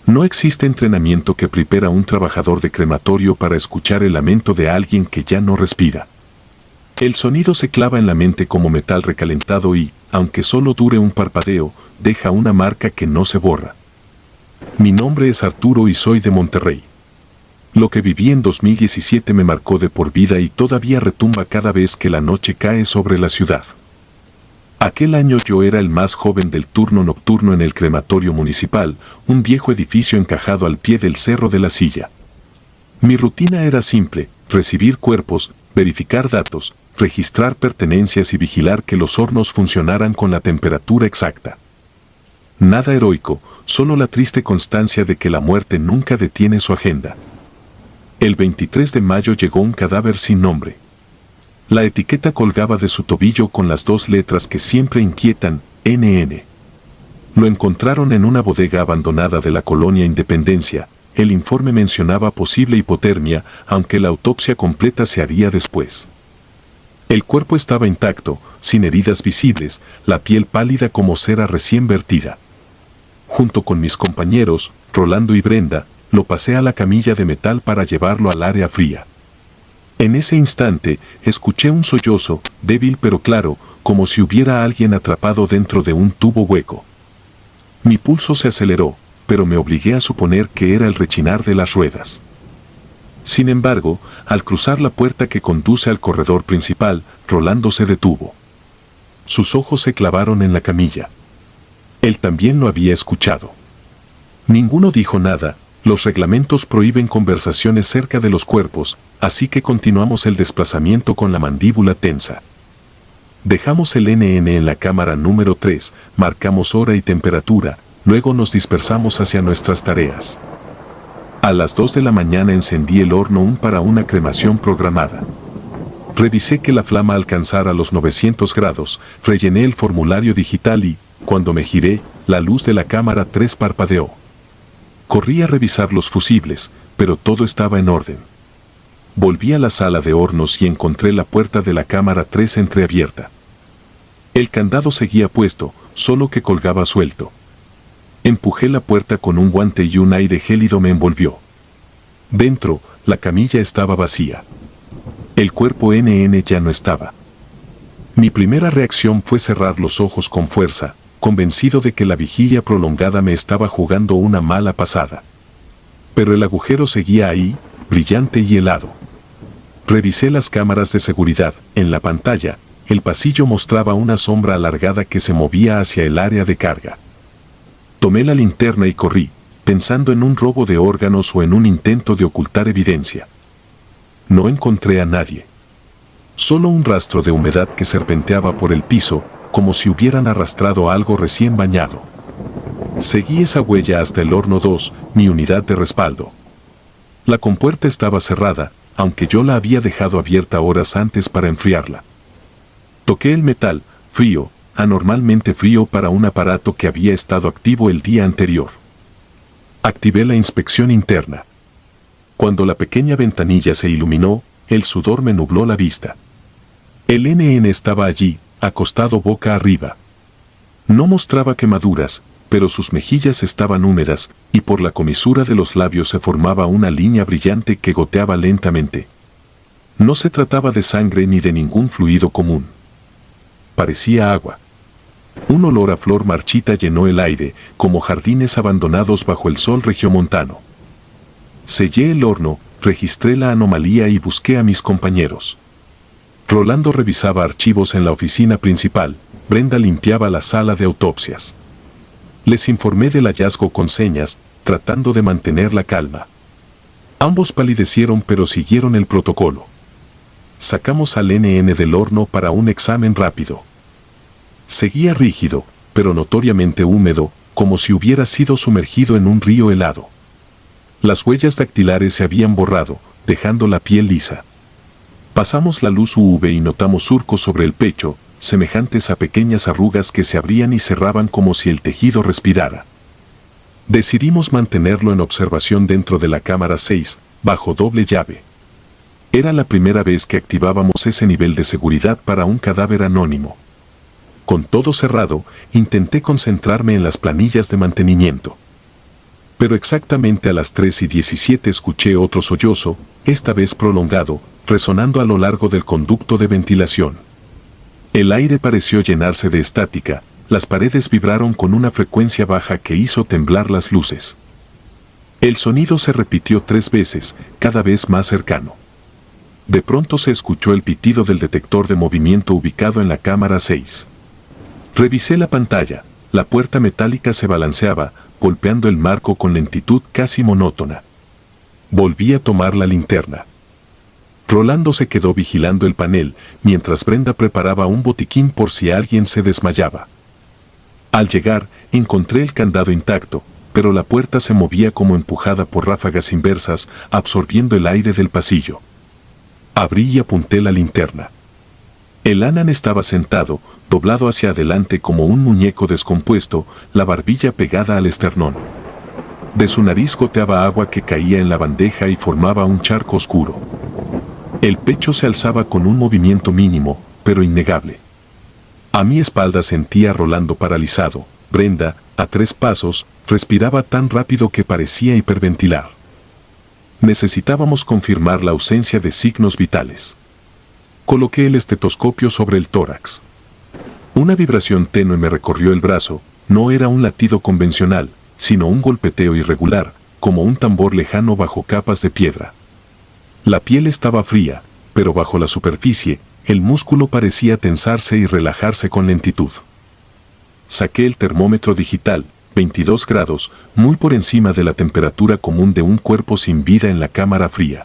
No existe entrenamiento que prepara a un trabajador de crematorio para escuchar el lamento de alguien que ya no respira. El sonido se clava en la mente como metal recalentado y, aunque solo dure un parpadeo, deja una marca que no se borra. Mi nombre es Arturo y soy de Monterrey. Lo que viví en 2017 me marcó de por vida y todavía retumba cada vez que la noche cae sobre la ciudad. Aquel año yo era el más joven del turno nocturno en el crematorio municipal, un viejo edificio encajado al pie del Cerro de la Silla. Mi rutina era simple: recibir cuerpos, verificar datos, registrar pertenencias y vigilar que los hornos funcionaran con la temperatura exacta. Nada heroico, solo la triste constancia de que la muerte nunca detiene su agenda. El 23 de mayo llegó un cadáver sin nombre. La etiqueta colgaba de su tobillo con las 2 letras que siempre inquietan, NN. Lo encontraron en una bodega abandonada de la colonia Independencia. El informe mencionaba posible hipotermia, aunque la autopsia completa se haría después. El cuerpo estaba intacto, sin heridas visibles, la piel pálida como cera recién vertida. Junto con mis compañeros, Rolando y Brenda, lo pasé a la camilla de metal para llevarlo al área fría. En ese instante, escuché un sollozo, débil pero claro, como si hubiera alguien atrapado dentro de un tubo hueco. Mi pulso se aceleró, pero me obligué a suponer que era el rechinar de las ruedas. Sin embargo, al cruzar la puerta que conduce al corredor principal, Rolando se detuvo. Sus ojos se clavaron en la camilla. Él también lo había escuchado. Ninguno dijo nada. Los reglamentos prohíben conversaciones cerca de los cuerpos, así que continuamos el desplazamiento con la mandíbula tensa. Dejamos el NN en la cámara número 3, marcamos hora y temperatura, luego nos dispersamos hacia nuestras tareas. A las 2 de la mañana encendí el horno para una cremación programada. Revisé que la flama alcanzara los 900 grados, rellené el formulario digital y, cuando me giré, la luz de la cámara 3 parpadeó. Corrí a revisar los fusibles, pero todo estaba en orden. Volví a la sala de hornos y encontré la puerta de la cámara 3 entreabierta. El candado seguía puesto, solo que colgaba suelto. Empujé la puerta con un guante y un aire gélido me envolvió. Dentro, la camilla estaba vacía. El cuerpo NN ya no estaba. Mi primera reacción fue cerrar los ojos con fuerza, convencido de que la vigilia prolongada me estaba jugando una mala pasada. Pero el agujero seguía ahí, brillante y helado. Revisé las cámaras de seguridad. En la pantalla, el pasillo mostraba una sombra alargada que se movía hacia el área de carga. Tomé la linterna y corrí, pensando en un robo de órganos o en un intento de ocultar evidencia. No encontré a nadie. Solo un rastro de humedad que serpenteaba por el piso, como si hubieran arrastrado algo recién bañado. Seguí esa huella hasta el horno 2, mi unidad de respaldo. La compuerta estaba cerrada, aunque yo la había dejado abierta horas antes para enfriarla. Toqué el metal, frío, anormalmente frío para un aparato que había estado activo el día anterior. Activé la inspección interna. Cuando la pequeña ventanilla se iluminó, el sudor me nubló la vista. El NN estaba allí, acostado boca arriba. No mostraba quemaduras, pero sus mejillas estaban húmedas, y por la comisura de los labios se formaba una línea brillante que goteaba lentamente. No se trataba de sangre ni de ningún fluido común. Parecía agua. Un olor a flor marchita llenó el aire, como jardines abandonados bajo el sol regiomontano. Sellé el horno, registré la anomalía y busqué a mis compañeros. Rolando revisaba archivos en la oficina principal, Brenda limpiaba la sala de autopsias. Les informé del hallazgo con señas, tratando de mantener la calma. Ambos palidecieron pero siguieron el protocolo. Sacamos al NN del horno para un examen rápido. Seguía rígido, pero notoriamente húmedo, como si hubiera sido sumergido en un río helado. Las huellas dactilares se habían borrado, dejando la piel lisa. Pasamos la luz UV y notamos surcos sobre el pecho, semejantes a pequeñas arrugas que se abrían y cerraban como si el tejido respirara. Decidimos mantenerlo en observación dentro de la cámara 6, bajo doble llave. Era la primera vez que activábamos ese nivel de seguridad para un cadáver anónimo. Con todo cerrado, intenté concentrarme en las planillas de mantenimiento. Pero exactamente a las 3:17 escuché otro sollozo, esta vez prolongado, resonando a lo largo del conducto de ventilación. El aire pareció llenarse de estática, las paredes vibraron con una frecuencia baja que hizo temblar las luces. El sonido se repitió 3 veces, cada vez más cercano. De pronto se escuchó el pitido del detector de movimiento ubicado en la cámara 6. Revisé la pantalla, la puerta metálica se balanceaba, golpeando el marco con lentitud casi monótona. Volví a tomar la linterna. Rolando se quedó vigilando el panel, mientras Brenda preparaba un botiquín por si alguien se desmayaba. Al llegar, encontré el candado intacto, pero la puerta se movía como empujada por ráfagas inversas, absorbiendo el aire del pasillo. Abrí y apunté la linterna. El Anan estaba sentado, doblado hacia adelante como un muñeco descompuesto, la barbilla pegada al esternón. De su nariz goteaba agua que caía en la bandeja y formaba un charco oscuro. El pecho se alzaba con un movimiento mínimo, pero innegable. A mi espalda sentía a Rolando paralizado. Brenda, a 3 pasos, respiraba tan rápido que parecía hiperventilar. Necesitábamos confirmar la ausencia de signos vitales. Coloqué el estetoscopio sobre el tórax. Una vibración tenue me recorrió el brazo, no era un latido convencional, sino un golpeteo irregular, como un tambor lejano bajo capas de piedra. La piel estaba fría, pero bajo la superficie, el músculo parecía tensarse y relajarse con lentitud. Saqué el termómetro digital, 22 grados, muy por encima de la temperatura común de un cuerpo sin vida en la cámara fría.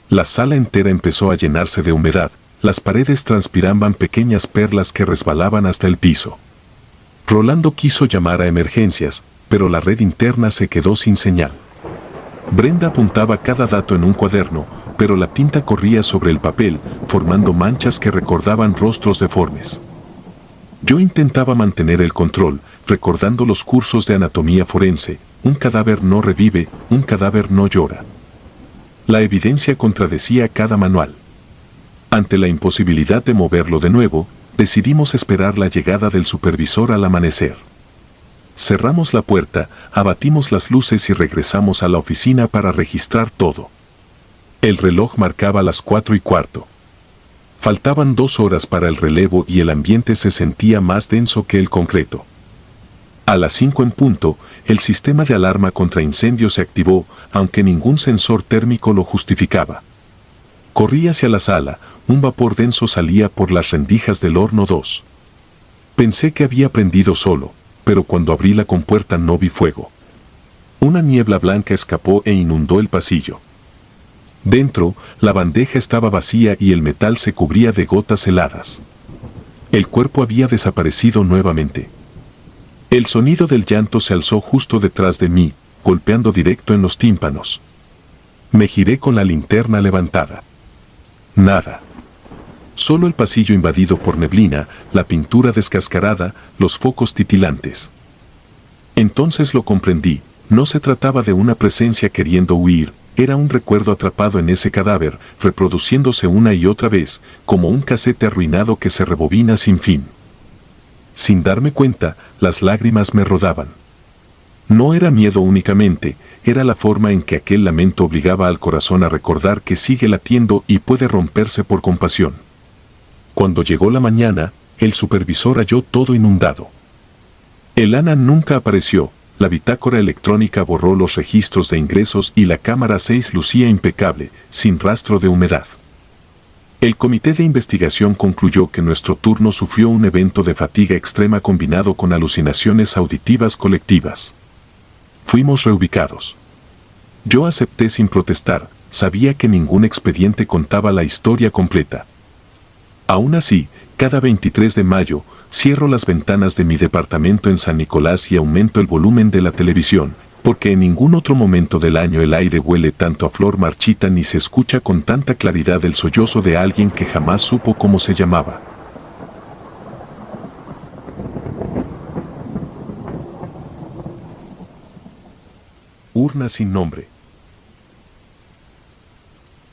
La sala entera empezó a llenarse de humedad, Las paredes transpiraban pequeñas perlas que resbalaban hasta el piso. Rolando quiso llamar a emergencias, pero la red interna se quedó sin señal. Brenda apuntaba cada dato en un cuaderno, pero la tinta corría sobre el papel, formando manchas que recordaban rostros deformes. Yo intentaba mantener el control, recordando los cursos de anatomía forense: un cadáver no revive, un cadáver no llora. La evidencia contradecía cada manual. Ante la imposibilidad de moverlo de nuevo, decidimos esperar la llegada del supervisor al amanecer. Cerramos la puerta, abatimos las luces y regresamos a la oficina para registrar todo. El reloj marcaba las 4:15. Faltaban 2 horas para el relevo y el ambiente se sentía más denso que el concreto. A las 5 en punto, el sistema de alarma contra incendios se activó, aunque ningún sensor térmico lo justificaba. Corrí hacia la sala, un vapor denso salía por las rendijas del horno 2. Pensé que había prendido solo, pero cuando abrí la compuerta no vi fuego. Una niebla blanca escapó e inundó el pasillo. Dentro, la bandeja estaba vacía y el metal se cubría de gotas heladas. El cuerpo había desaparecido nuevamente. El sonido del llanto se alzó justo detrás de mí, golpeando directo en los tímpanos. Me giré con la linterna levantada. Nada. Solo el pasillo invadido por neblina, la pintura descascarada, los focos titilantes. Entonces lo comprendí: no se trataba de una presencia queriendo huir, era un recuerdo atrapado en ese cadáver, reproduciéndose una y otra vez, como un casete arruinado que se rebobina sin fin. Sin darme cuenta, las lágrimas me rodaban. No era miedo únicamente, era la forma en que aquel lamento obligaba al corazón a recordar que sigue latiendo y puede romperse por compasión. Cuando llegó la mañana, el supervisor halló todo inundado. El ANA nunca apareció, la bitácora electrónica borró los registros de ingresos y la cámara 6 lucía impecable, sin rastro de humedad. El comité de investigación concluyó que nuestro turno sufrió un evento de fatiga extrema combinado con alucinaciones auditivas colectivas. Fuimos reubicados. Yo acepté sin protestar, sabía que ningún expediente contaba la historia completa. Aún así, cada 23 de mayo, cierro las ventanas de mi departamento en San Nicolás y aumento el volumen de la televisión, porque en ningún otro momento del año el aire huele tanto a flor marchita ni se escucha con tanta claridad el sollozo de alguien que jamás supo cómo se llamaba. Urna sin nombre.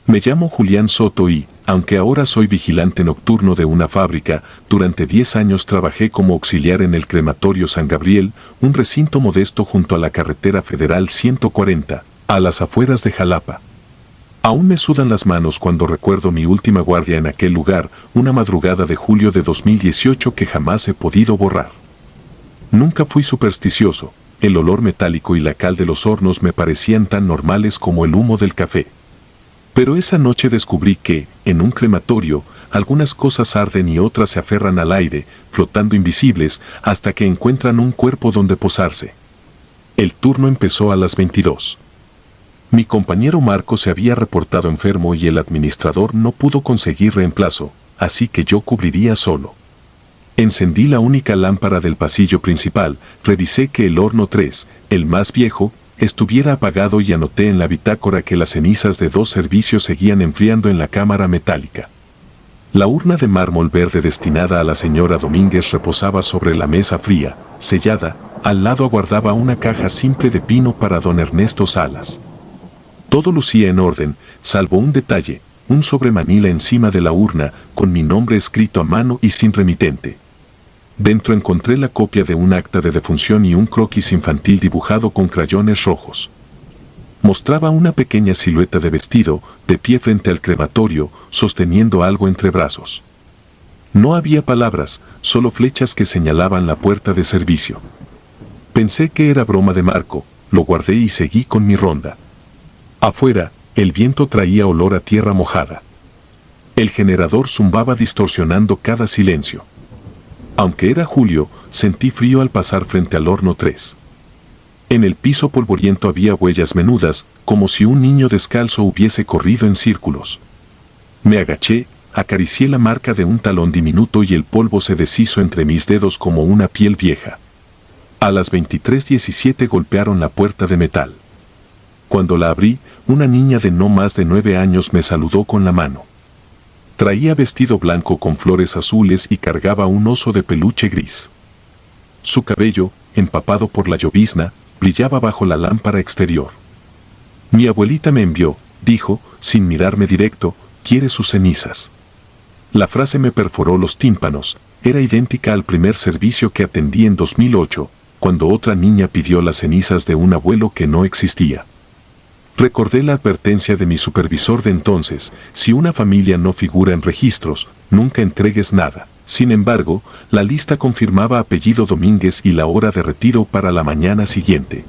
Me llamo Julián Soto y, aunque ahora soy vigilante nocturno de una fábrica, durante 10 años trabajé como auxiliar en el crematorio San Gabriel, un recinto modesto junto a la carretera federal 140, a las afueras de Jalapa. Aún me sudan las manos cuando recuerdo mi última guardia en aquel lugar, una madrugada de julio de 2018 que jamás he podido borrar. Nunca fui supersticioso, el olor metálico y la cal de los hornos me parecían tan normales como el humo del café. Pero esa noche descubrí que, en un crematorio, algunas cosas arden y otras se aferran al aire, flotando invisibles, hasta que encuentran un cuerpo donde posarse. El turno empezó a las 22. Mi compañero Marco se había reportado enfermo y el administrador no pudo conseguir reemplazo, así que yo cubriría solo. Encendí la única lámpara del pasillo principal, revisé que el horno 3, el más viejo, estuviera apagado y anoté en la bitácora que las cenizas de 2 servicios seguían enfriando en la cámara metálica. La urna de mármol verde destinada a la señora Domínguez reposaba sobre la mesa fría, sellada, al lado aguardaba una caja simple de pino para don Ernesto Salas. Todo lucía en orden, salvo un detalle, un sobremanila encima de la urna, con mi nombre escrito a mano y sin remitente. Dentro encontré la copia de un acta de defunción y un croquis infantil dibujado con crayones rojos. Mostraba una pequeña silueta de vestido, de pie frente al crematorio, sosteniendo algo entre brazos. No había palabras, solo flechas que señalaban la puerta de servicio. Pensé que era broma de Marco, lo guardé y seguí con mi ronda. Afuera, el viento traía olor a tierra mojada. El generador zumbaba distorsionando cada silencio. Aunque era julio, sentí frío al pasar frente al horno 3. En el piso polvoriento había huellas menudas, como si un niño descalzo hubiese corrido en círculos. Me agaché, acaricié la marca de un talón diminuto y el polvo se deshizo entre mis dedos como una piel vieja. A las 23:17 golpearon la puerta de metal. Cuando la abrí, una niña de no más de 9 años me saludó con la mano. Traía vestido blanco con flores azules y cargaba un oso de peluche gris. Su cabello, empapado por la llovizna, brillaba bajo la lámpara exterior. Mi abuelita me envió, dijo, sin mirarme directo, quiere sus cenizas. La frase me perforó los tímpanos, era idéntica al primer servicio que atendí en 2008, cuando otra niña pidió las cenizas de un abuelo que no existía. Recordé la advertencia de mi supervisor de entonces, si una familia no figura en registros, nunca entregues nada. Sin embargo, la lista confirmaba apellido Domínguez y la hora de retiro para la mañana siguiente.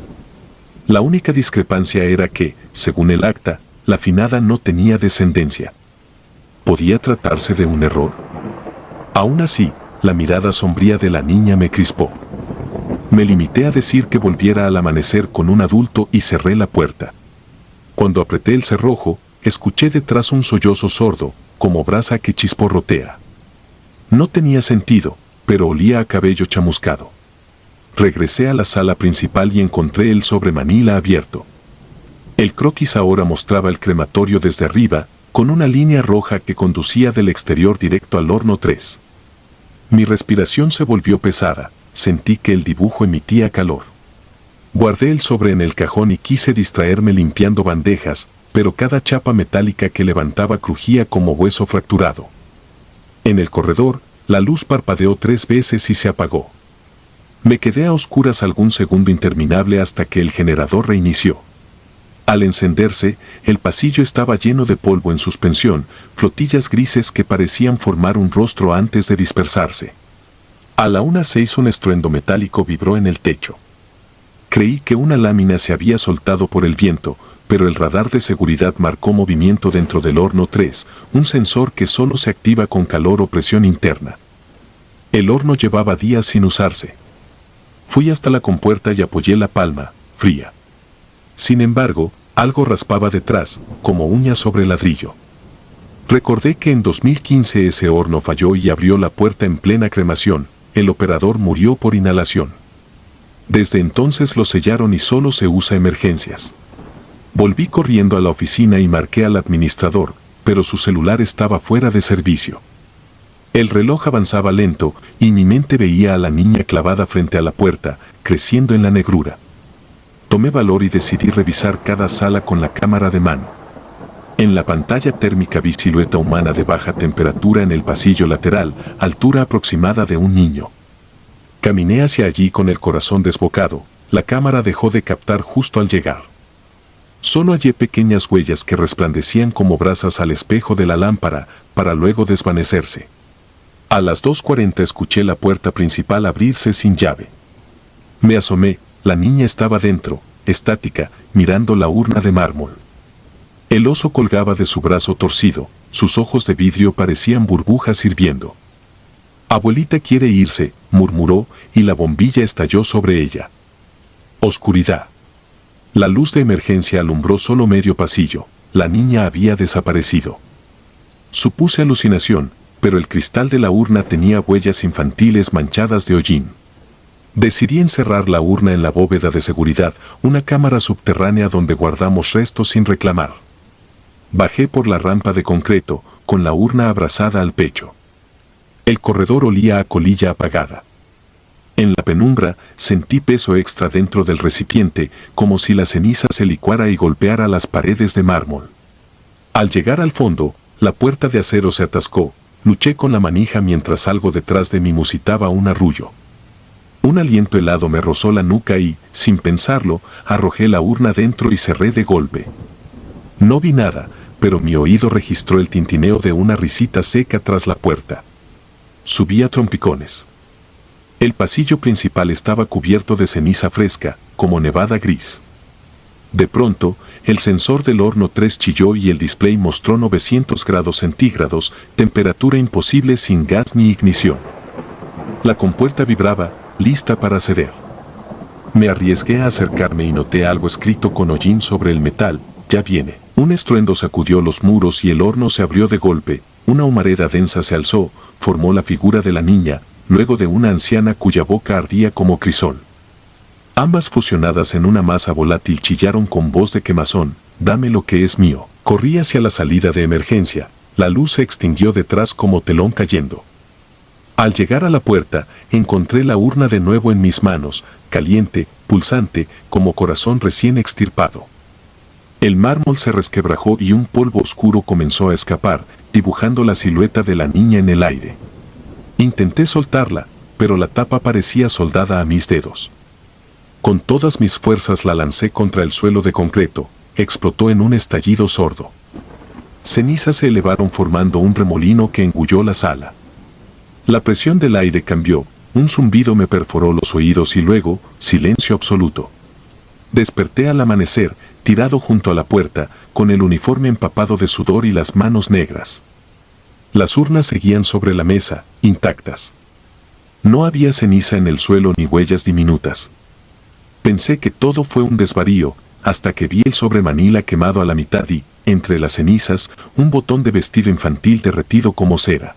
La única discrepancia era que, según el acta, la finada no tenía descendencia. ¿Podía tratarse de un error? Aún así, la mirada sombría de la niña me crispó. Me limité a decir que volviera al amanecer con un adulto y cerré la puerta. Cuando apreté el cerrojo, escuché detrás un sollozo sordo, como brasa que chisporrotea. No tenía sentido, pero olía a cabello chamuscado. Regresé a la sala principal y encontré el sobre manila abierto. El croquis ahora mostraba el crematorio desde arriba, con una línea roja que conducía del exterior directo al horno 3. Mi respiración se volvió pesada, sentí que el dibujo emitía calor. Guardé el sobre en el cajón y quise distraerme limpiando bandejas, pero cada chapa metálica que levantaba crujía como hueso fracturado. En el corredor, la luz parpadeó 3 veces y se apagó. Me quedé a oscuras algún segundo interminable hasta que el generador reinició. Al encenderse, el pasillo estaba lleno de polvo en suspensión, flotillas grises que parecían formar un rostro antes de dispersarse. A la 1:06 un estruendo metálico vibró en el techo. Creí que una lámina se había soltado por el viento, pero el radar de seguridad marcó movimiento dentro del horno 3, un sensor que solo se activa con calor o presión interna. El horno llevaba días sin usarse. Fui hasta la compuerta y apoyé la palma, fría. Sin embargo, algo raspaba detrás, como uñas sobre ladrillo. Recordé que en 2015 ese horno falló y abrió la puerta en plena cremación, el operador murió por inhalación. Desde entonces lo sellaron y solo se usa emergencias. Volví corriendo a la oficina y marqué al administrador, pero su celular estaba fuera de servicio. El reloj avanzaba lento y mi mente veía a la niña clavada frente a la puerta, creciendo en la negrura. Tomé valor y decidí revisar cada sala con la cámara de mano. En la pantalla térmica vi silueta humana de baja temperatura en el pasillo lateral, altura aproximada de un niño. Caminé hacia allí con el corazón desbocado, la cámara dejó de captar justo al llegar. Solo hallé pequeñas huellas que resplandecían como brasas al espejo de la lámpara, para luego desvanecerse. A las 2:40 escuché la puerta principal abrirse sin llave. Me asomé, la niña estaba dentro, estática, mirando la urna de mármol. El oso colgaba de su brazo torcido, sus ojos de vidrio parecían burbujas hirviendo. Abuelita quiere irse, murmuró, y la bombilla estalló sobre ella. Oscuridad. La luz de emergencia alumbró solo medio pasillo, la niña había desaparecido. Supuse alucinación, pero el cristal de la urna tenía huellas infantiles manchadas de hollín. Decidí encerrar la urna en la bóveda de seguridad, una cámara subterránea donde guardamos restos sin reclamar. Bajé por la rampa de concreto, con la urna abrazada al pecho. El corredor olía a colilla apagada. En la penumbra, sentí peso extra dentro del recipiente, como si la ceniza se licuara y golpeara las paredes de mármol. Al llegar al fondo, la puerta de acero se atascó, luché con la manija mientras algo detrás de mí musitaba un arrullo. Un aliento helado me rozó la nuca y, sin pensarlo, arrojé la urna dentro y cerré de golpe. No vi nada, pero mi oído registró el tintineo de una risita seca tras la puerta. Subí a trompicones. El pasillo principal estaba cubierto de ceniza fresca, como nevada gris. De pronto, el sensor del horno 3 chilló y el display mostró 900 grados centígrados, temperatura imposible sin gas ni ignición. La compuerta vibraba, lista para ceder. Me arriesgué a acercarme y noté algo escrito con hollín sobre el metal, ya viene. Un estruendo sacudió los muros y el horno se abrió de golpe, una humareda densa se alzó, formó la figura de la niña, luego de una anciana cuya boca ardía como crisol. Ambas fusionadas en una masa volátil chillaron con voz de quemazón: «Dame lo que es mío». Corrí hacia la salida de emergencia. La luz se extinguió detrás como telón cayendo. Al llegar a la puerta, encontré la urna de nuevo en mis manos, caliente, pulsante, como corazón recién extirpado. El mármol se resquebrajó y un polvo oscuro comenzó a escapar, dibujando la silueta de la niña en el aire. Intenté soltarla, pero la tapa parecía soldada a mis dedos. Con todas mis fuerzas la lancé contra el suelo de concreto. Explotó en un estallido sordo. Cenizas se elevaron formando un remolino que engulló la sala. La presión del aire cambió, un zumbido me perforó los oídos y luego, silencio absoluto. Desperté al amanecer, tirado junto a la puerta, con el uniforme empapado de sudor y las manos negras. Las urnas seguían sobre la mesa, intactas. No había ceniza en el suelo ni huellas diminutas. Pensé que todo fue un desvarío, hasta que vi el sobre manila quemado a la mitad y, entre las cenizas, un botón de vestido infantil derretido como cera.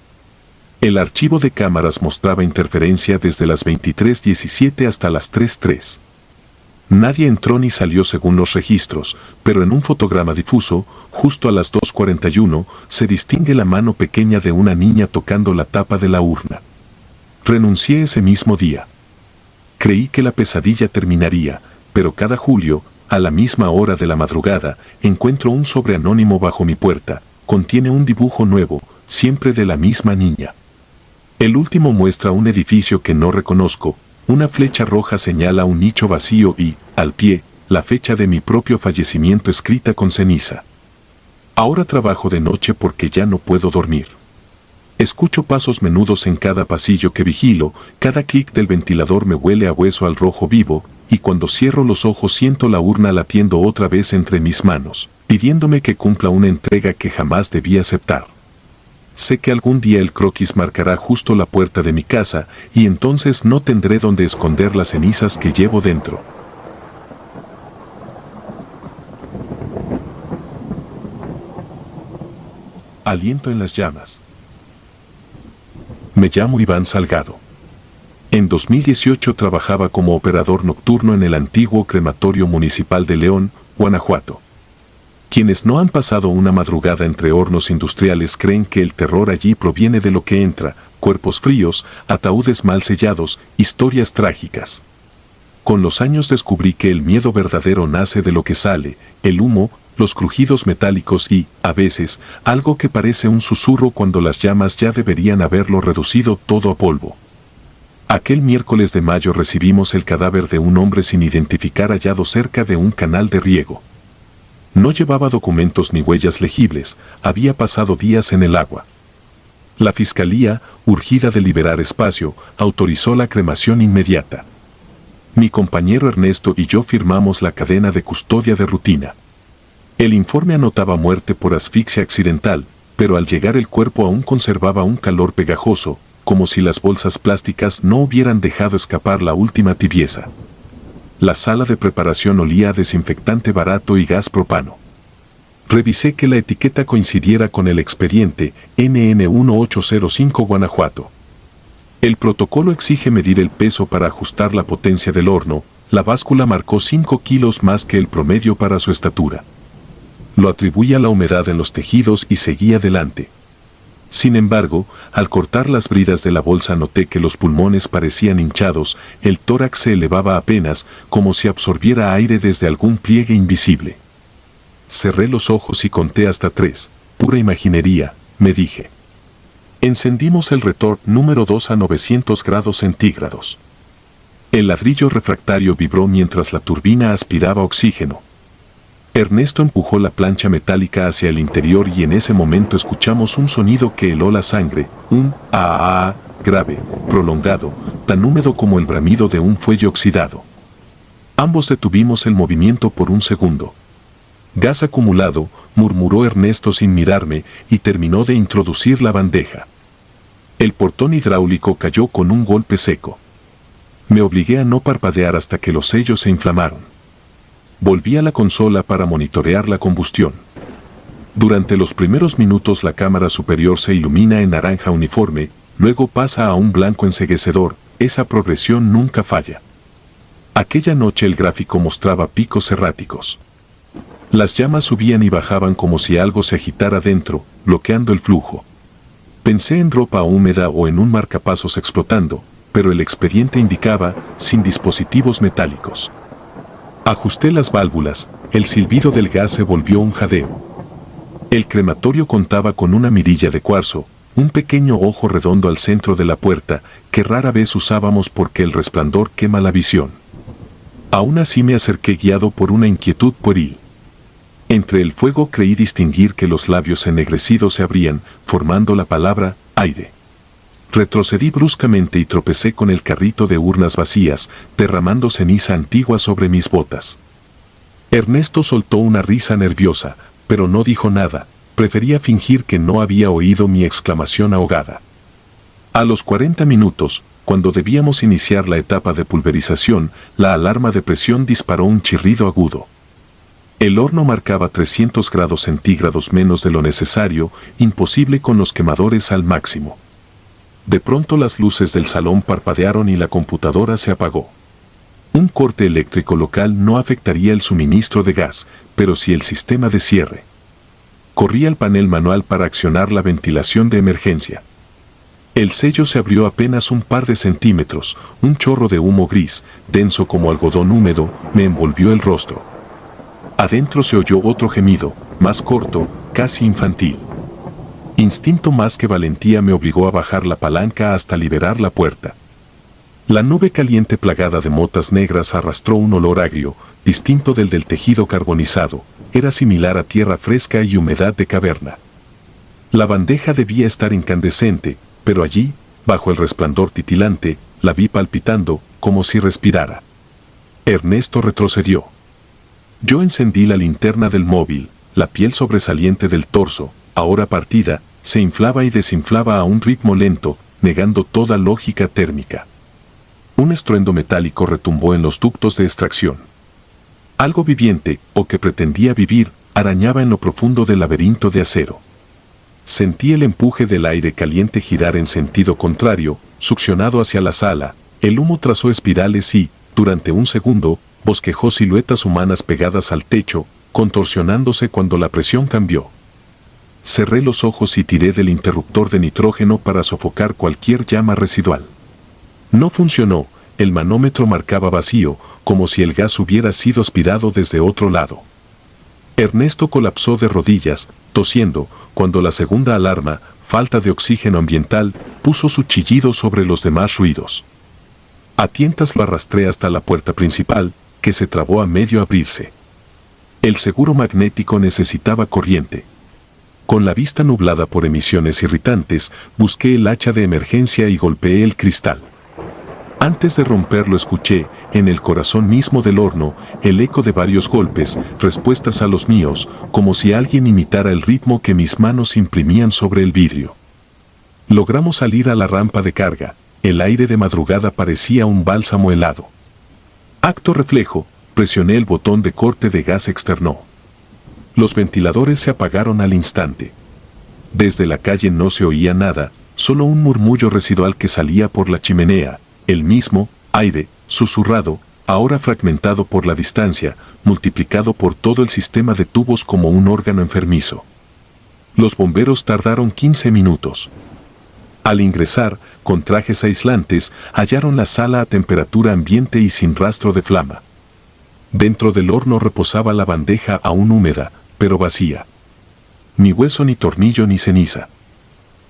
El archivo de cámaras mostraba interferencia desde las 23:17 hasta las 3:03. Nadie entró ni salió según los registros, pero en un fotograma difuso, justo a las 2:41, se distingue la mano pequeña de una niña tocando la tapa de la urna. Renuncié ese mismo día. Creí que la pesadilla terminaría, pero cada julio, a la misma hora de la madrugada, encuentro un sobre anónimo bajo mi puerta. Contiene un dibujo nuevo, siempre de la misma niña. El último muestra un edificio que no reconozco, una flecha roja señala un nicho vacío y, al pie, la fecha de mi propio fallecimiento escrita con ceniza. Ahora trabajo de noche porque ya no puedo dormir. Escucho pasos menudos en cada pasillo que vigilo, cada clic del ventilador me huele a hueso al rojo vivo, y cuando cierro los ojos siento la urna latiendo otra vez entre mis manos, pidiéndome que cumpla una entrega que jamás debí aceptar. Sé que algún día el croquis marcará justo la puerta de mi casa, y entonces no tendré donde esconder las cenizas que llevo dentro. Aliento en las llamas. Me llamo Iván Salgado. En 2018 trabajaba como operador nocturno en el antiguo crematorio municipal de León, Guanajuato. Quienes no han pasado una madrugada entre hornos industriales creen que el terror allí proviene de lo que entra: cuerpos fríos, ataúdes mal sellados, historias trágicas. Con los años descubrí que el miedo verdadero nace de lo que sale: el humo, los crujidos metálicos y, a veces, algo que parece un susurro cuando las llamas ya deberían haberlo reducido todo a polvo. Aquel miércoles de mayo recibimos el cadáver de un hombre sin identificar hallado cerca de un canal de riego. No llevaba documentos ni huellas legibles, había pasado días en el agua. La fiscalía, urgida de liberar espacio, autorizó la cremación inmediata. Mi compañero Ernesto y yo firmamos la cadena de custodia de rutina. El informe anotaba muerte por asfixia accidental, pero al llegar el cuerpo aún conservaba un calor pegajoso, como si las bolsas plásticas no hubieran dejado escapar la última tibieza. La sala de preparación olía a desinfectante barato y gas propano. Revisé que la etiqueta coincidiera con el expediente NN1805 Guanajuato. El protocolo exige medir el peso para ajustar la potencia del horno. La báscula marcó 5 kilos más que el promedio para su estatura. Lo atribuí a la humedad en los tejidos y seguí adelante. Sin embargo, al cortar las bridas de la bolsa noté que los pulmones parecían hinchados, el tórax se elevaba apenas, como si absorbiera aire desde algún pliegue invisible. Cerré los ojos y conté hasta 3, pura imaginería, me dije. Encendimos el retor número 2 a 900 grados centígrados. El ladrillo refractario vibró mientras la turbina aspiraba oxígeno. Ernesto empujó la plancha metálica hacia el interior y en ese momento escuchamos un sonido que heló la sangre, un ah grave, prolongado, tan húmedo como el bramido de un fuelle oxidado. Ambos detuvimos el movimiento por un segundo. Gas acumulado, murmuró Ernesto sin mirarme, y terminó de introducir la bandeja. El portón hidráulico cayó con un golpe seco. Me obligué a no parpadear hasta que los sellos se inflamaron. Volví a la consola para monitorear la combustión. Durante los primeros minutos la cámara superior se ilumina en naranja uniforme, luego pasa a un blanco enceguecedor. Esa progresión nunca falla. Aquella noche el gráfico mostraba picos erráticos. Las llamas subían y bajaban como si algo se agitara dentro, bloqueando el flujo. Pensé en ropa húmeda o en un marcapasos explotando, pero el expediente indicaba, sin dispositivos metálicos. Ajusté las válvulas, el silbido del gas se volvió un jadeo. El crematorio contaba con una mirilla de cuarzo, un pequeño ojo redondo al centro de la puerta, que rara vez usábamos porque el resplandor quema la visión. Aún así me acerqué guiado por una inquietud pueril. Entre el fuego creí distinguir que los labios ennegrecidos se abrían, formando la palabra aire. Retrocedí bruscamente y tropecé con el carrito de urnas vacías, derramando ceniza antigua sobre mis botas. Ernesto soltó una risa nerviosa, pero no dijo nada. Prefería fingir que no había oído mi exclamación ahogada. A los 40 minutos, cuando debíamos iniciar la etapa de pulverización, la alarma de presión disparó un chirrido agudo. El horno marcaba 300 grados centígrados menos de lo necesario, imposible con los quemadores al máximo. De pronto las luces del salón parpadearon y la computadora se apagó. Un corte eléctrico local no afectaría el suministro de gas, pero sí el sistema de cierre. Corrí al panel manual para accionar la ventilación de emergencia. El sello se abrió apenas un par de centímetros, un chorro de humo gris, denso como algodón húmedo, me envolvió el rostro. Adentro se oyó otro gemido, más corto, casi infantil. Instinto más que valentía me obligó a bajar la palanca hasta liberar la puerta. La nube caliente plagada de motas negras arrastró un olor agrio, distinto del tejido carbonizado. Era similar a tierra fresca y humedad de caverna. La bandeja debía estar incandescente, pero allí, bajo el resplandor titilante, la vi palpitando, como si respirara. Ernesto retrocedió. Yo encendí la linterna del móvil, la piel sobresaliente del torso, ahora partida, se inflaba y desinflaba a un ritmo lento, negando toda lógica térmica. Un estruendo metálico retumbó en los ductos de extracción. Algo viviente, o que pretendía vivir, arañaba en lo profundo del laberinto de acero. Sentí el empuje del aire caliente girar en sentido contrario, succionado hacia la sala. El humo trazó espirales y, durante un segundo, bosquejó siluetas humanas pegadas al techo, contorsionándose cuando la presión cambió. Cerré los ojos y tiré del interruptor de nitrógeno para sofocar cualquier llama residual. No funcionó. El manómetro marcaba vacío, como si el gas hubiera sido aspirado desde otro lado. Ernesto colapsó de rodillas, tosiendo, cuando la segunda alarma, falta de oxígeno ambiental, puso su chillido sobre los demás ruidos. A tientas lo arrastré hasta la puerta principal, que se trabó a medio abrirse. El seguro magnético necesitaba corriente. Con la vista nublada por emisiones irritantes, busqué el hacha de emergencia y golpeé el cristal. Antes de romperlo escuché, en el corazón mismo del horno, el eco de varios golpes, respuestas a los míos, como si alguien imitara el ritmo que mis manos imprimían sobre el vidrio. Logramos salir a la rampa de carga. El aire de madrugada parecía un bálsamo helado. Acto reflejo, presioné el botón de corte de gas externo. Los ventiladores se apagaron al instante. Desde la calle no se oía nada, solo un murmullo residual que salía por la chimenea. El mismo aire, susurrado, ahora fragmentado por la distancia, multiplicado por todo el sistema de tubos como un órgano enfermizo. Los bomberos tardaron 15 minutos. Al ingresar, con trajes aislantes, hallaron la sala a temperatura ambiente y sin rastro de flama. Dentro del horno reposaba la bandeja aún húmeda, pero vacía. Ni hueso ni tornillo ni ceniza.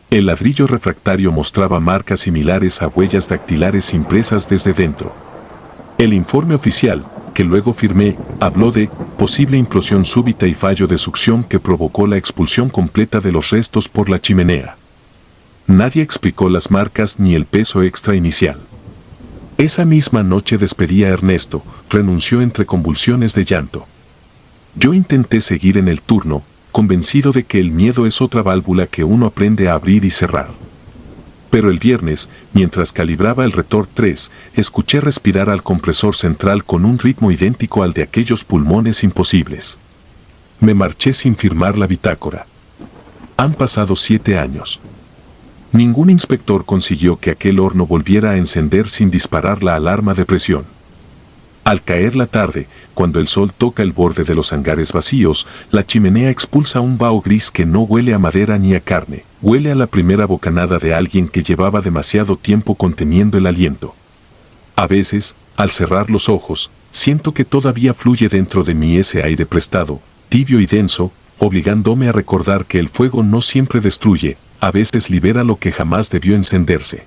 El ladrillo refractario mostraba marcas similares a huellas dactilares impresas desde dentro. El informe oficial, que luego firmé, habló de posible implosión súbita y fallo de succión que provocó la expulsión completa de los restos por la chimenea. Nadie explicó las marcas ni el peso extra inicial. Esa misma noche despedí a Ernesto, renunció entre convulsiones de llanto. Yo intenté seguir en el turno, convencido de que el miedo es otra válvula que uno aprende a abrir y cerrar. Pero el viernes, mientras calibraba el Retor 3, escuché respirar al compresor central con un ritmo idéntico al de aquellos pulmones imposibles. Me marché sin firmar la bitácora. Han pasado 7 años. Ningún inspector consiguió que aquel horno volviera a encender sin disparar la alarma de presión. Al caer la tarde, cuando el sol toca el borde de los hangares vacíos, la chimenea expulsa un vaho gris que no huele a madera ni a carne, huele a la primera bocanada de alguien que llevaba demasiado tiempo conteniendo el aliento. A veces, al cerrar los ojos, siento que todavía fluye dentro de mí ese aire prestado, tibio y denso, obligándome a recordar que el fuego no siempre destruye, a veces libera lo que jamás debió encenderse.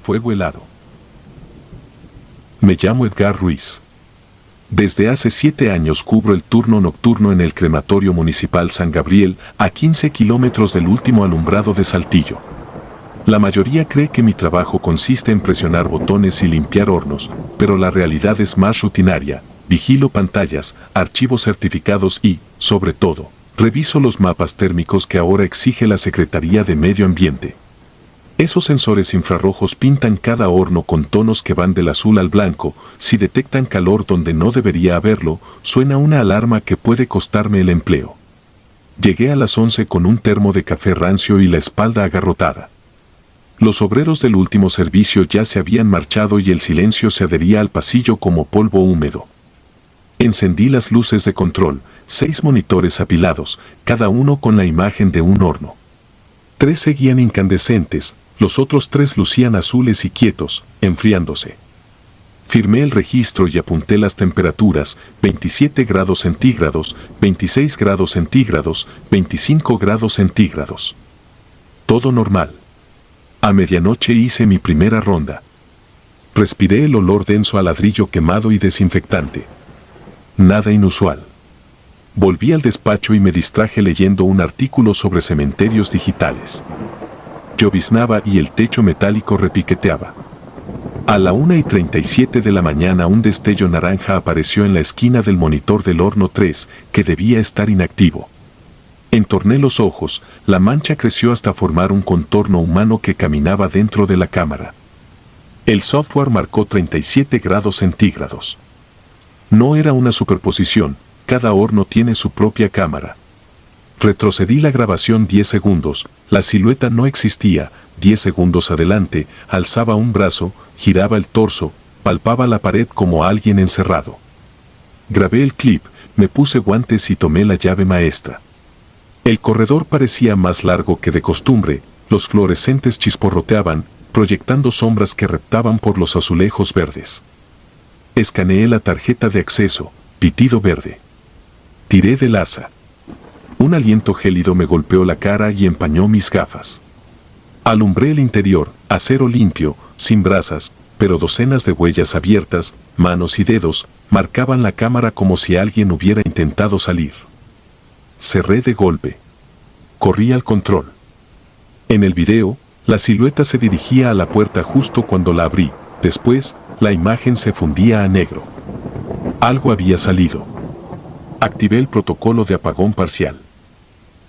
Fuego helado. Me llamo Edgar Ruiz. Desde hace 7 años cubro el turno nocturno en el crematorio municipal San Gabriel, a 15 kilómetros del último alumbrado de Saltillo. La mayoría cree que mi trabajo consiste en presionar botones y limpiar hornos, pero la realidad es más rutinaria. Vigilo pantallas, archivos certificados y, sobre todo, reviso los mapas térmicos que ahora exige la Secretaría de Medio Ambiente. Esos sensores infrarrojos pintan cada horno con tonos que van del azul al blanco. Si detectan calor donde no debería haberlo, suena una alarma que puede costarme el empleo. Llegué a las 11 con un termo de café rancio y la espalda agarrotada. Los obreros del último servicio ya se habían marchado y el silencio se adhería al pasillo como polvo húmedo. Encendí las luces de control, 6 monitores apilados, cada uno con la imagen de un horno. 3 seguían incandescentes, los otros 3 lucían azules y quietos, enfriándose. Firmé el registro y apunté las temperaturas: 27 grados centígrados, 26 grados centígrados, 25 grados centígrados. Todo normal. A medianoche hice mi primera ronda. Respiré el olor denso a ladrillo quemado y desinfectante. Nada inusual. Volví al despacho y me distraje leyendo un artículo sobre cementerios digitales. Lloviznaba y el techo metálico repiqueteaba. A la 1:37 de la mañana un destello naranja apareció en la esquina del monitor del horno 3, que debía estar inactivo. Entorné los ojos, la mancha creció hasta formar un contorno humano que caminaba dentro de la cámara. El software marcó 37 grados centígrados. No era una superposición, cada horno tiene su propia cámara. Retrocedí la grabación 10 segundos, la silueta no existía. 10 segundos adelante, alzaba un brazo, giraba el torso, palpaba la pared como alguien encerrado. Grabé el clip, me puse guantes y tomé la llave maestra. El corredor parecía más largo que de costumbre, los fluorescentes chisporroteaban, proyectando sombras que reptaban por los azulejos verdes. Escaneé la tarjeta de acceso, pitido verde. Tiré del asa. Un aliento gélido me golpeó la cara y empañó mis gafas. Alumbré el interior, acero limpio, sin brasas, pero docenas de huellas abiertas, manos y dedos, marcaban la cámara como si alguien hubiera intentado salir. Cerré de golpe. Corrí al control. En el video, la silueta se dirigía a la puerta justo cuando la abrí. Después, la imagen se fundía a negro. Algo había salido. Activé el protocolo de apagón parcial.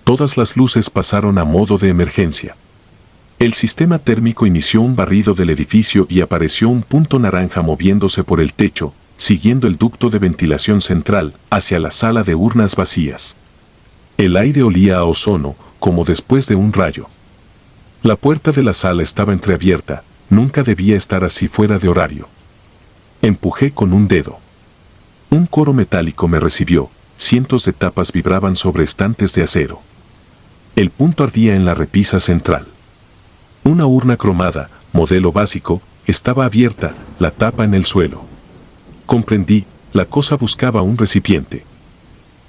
Todas las luces pasaron a modo de emergencia. El sistema térmico inició un barrido del edificio y apareció un punto naranja moviéndose por el techo, siguiendo el ducto de ventilación central, hacia la sala de urnas vacías. El aire olía a ozono, como después de un rayo. La puerta de la sala estaba entreabierta, nunca debía estar así fuera de horario. Empujé con un dedo. Un coro metálico me recibió, cientos de tapas vibraban sobre estantes de acero. El punto ardía en la repisa central. Una urna cromada, modelo básico, estaba abierta, la tapa en el suelo. Comprendí, la cosa buscaba un recipiente.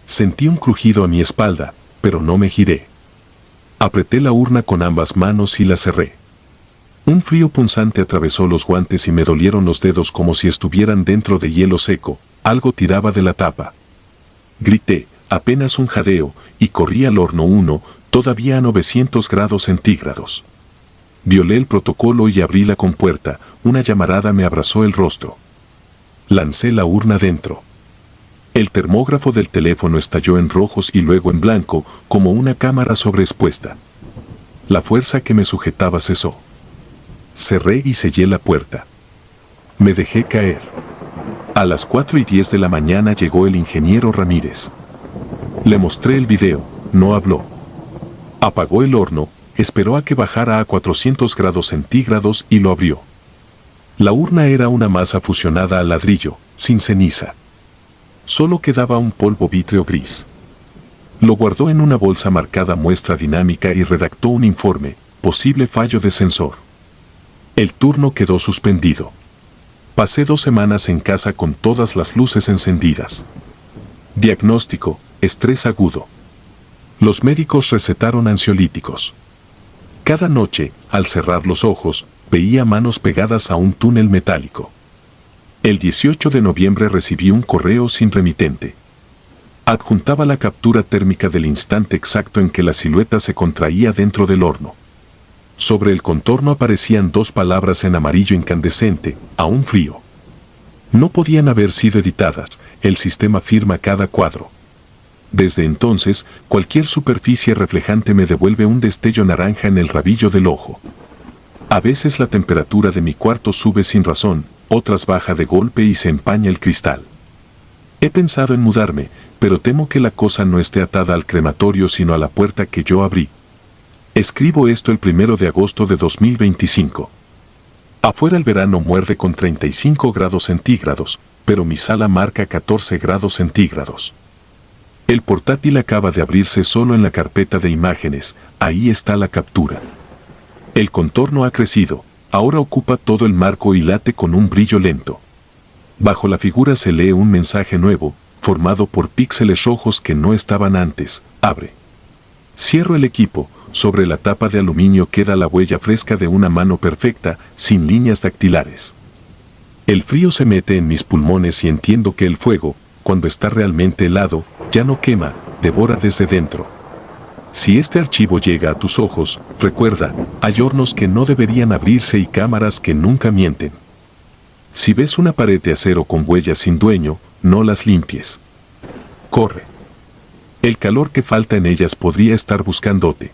Sentí un crujido a mi espalda, pero no me giré. Apreté la urna con ambas manos y la cerré. Un frío punzante atravesó los guantes y me dolieron los dedos como si estuvieran dentro de hielo seco. Algo tiraba de la tapa. Grité, apenas un jadeo, y corrí al horno 1, todavía a 900 grados centígrados. Violé el protocolo y abrí la compuerta, una llamarada me abrazó el rostro. Lancé la urna dentro. El termógrafo del teléfono estalló en rojos y luego en blanco, como una cámara sobreexpuesta. La fuerza que me sujetaba cesó. Cerré y sellé la puerta. Me dejé caer. A las 4:10 de la mañana llegó el ingeniero Ramírez. Le mostré el video, no habló. Apagó el horno, esperó a que bajara a 400 grados centígrados y lo abrió. La urna era una masa fusionada al ladrillo, sin ceniza. Solo quedaba un polvo vítreo gris. Lo guardó en una bolsa marcada muestra dinámica y redactó un informe, posible fallo de sensor. El turno quedó suspendido. Pasé 2 semanas en casa con todas las luces encendidas. Diagnóstico: estrés agudo. Los médicos recetaron ansiolíticos. Cada noche, al cerrar los ojos, veía manos pegadas a un túnel metálico. El 18 de noviembre recibí un correo sin remitente. Adjuntaba la captura térmica del instante exacto en que la silueta se contraía dentro del horno. Sobre el contorno aparecían 2 palabras en amarillo incandescente: aún frío. No podían haber sido editadas, el sistema firma cada cuadro. Desde entonces, cualquier superficie reflejante me devuelve un destello naranja en el rabillo del ojo. A veces la temperatura de mi cuarto sube sin razón, otras baja de golpe y se empaña el cristal. He pensado en mudarme, pero temo que la cosa no esté atada al crematorio sino a la puerta que yo abrí. Escribo esto el 1 de agosto de 2025. Afuera el verano muerde con 35 grados centígrados, pero mi sala marca 14 grados centígrados. El portátil acaba de abrirse solo en la carpeta de imágenes, ahí está la captura. El contorno ha crecido, ahora ocupa todo el marco y late con un brillo lento. Bajo la figura se lee un mensaje nuevo, formado por píxeles rojos que no estaban antes: abre. Cierro el equipo. Sobre la tapa de aluminio queda la huella fresca de una mano perfecta, sin líneas dactilares. El frío se mete en mis pulmones y entiendo que el fuego, cuando está realmente helado, ya no quema, devora desde dentro. Si este archivo llega a tus ojos, recuerda, hay hornos que no deberían abrirse y cámaras que nunca mienten. Si ves una pared de acero con huellas sin dueño, no las limpies. Corre. El calor que falta en ellas podría estar buscándote.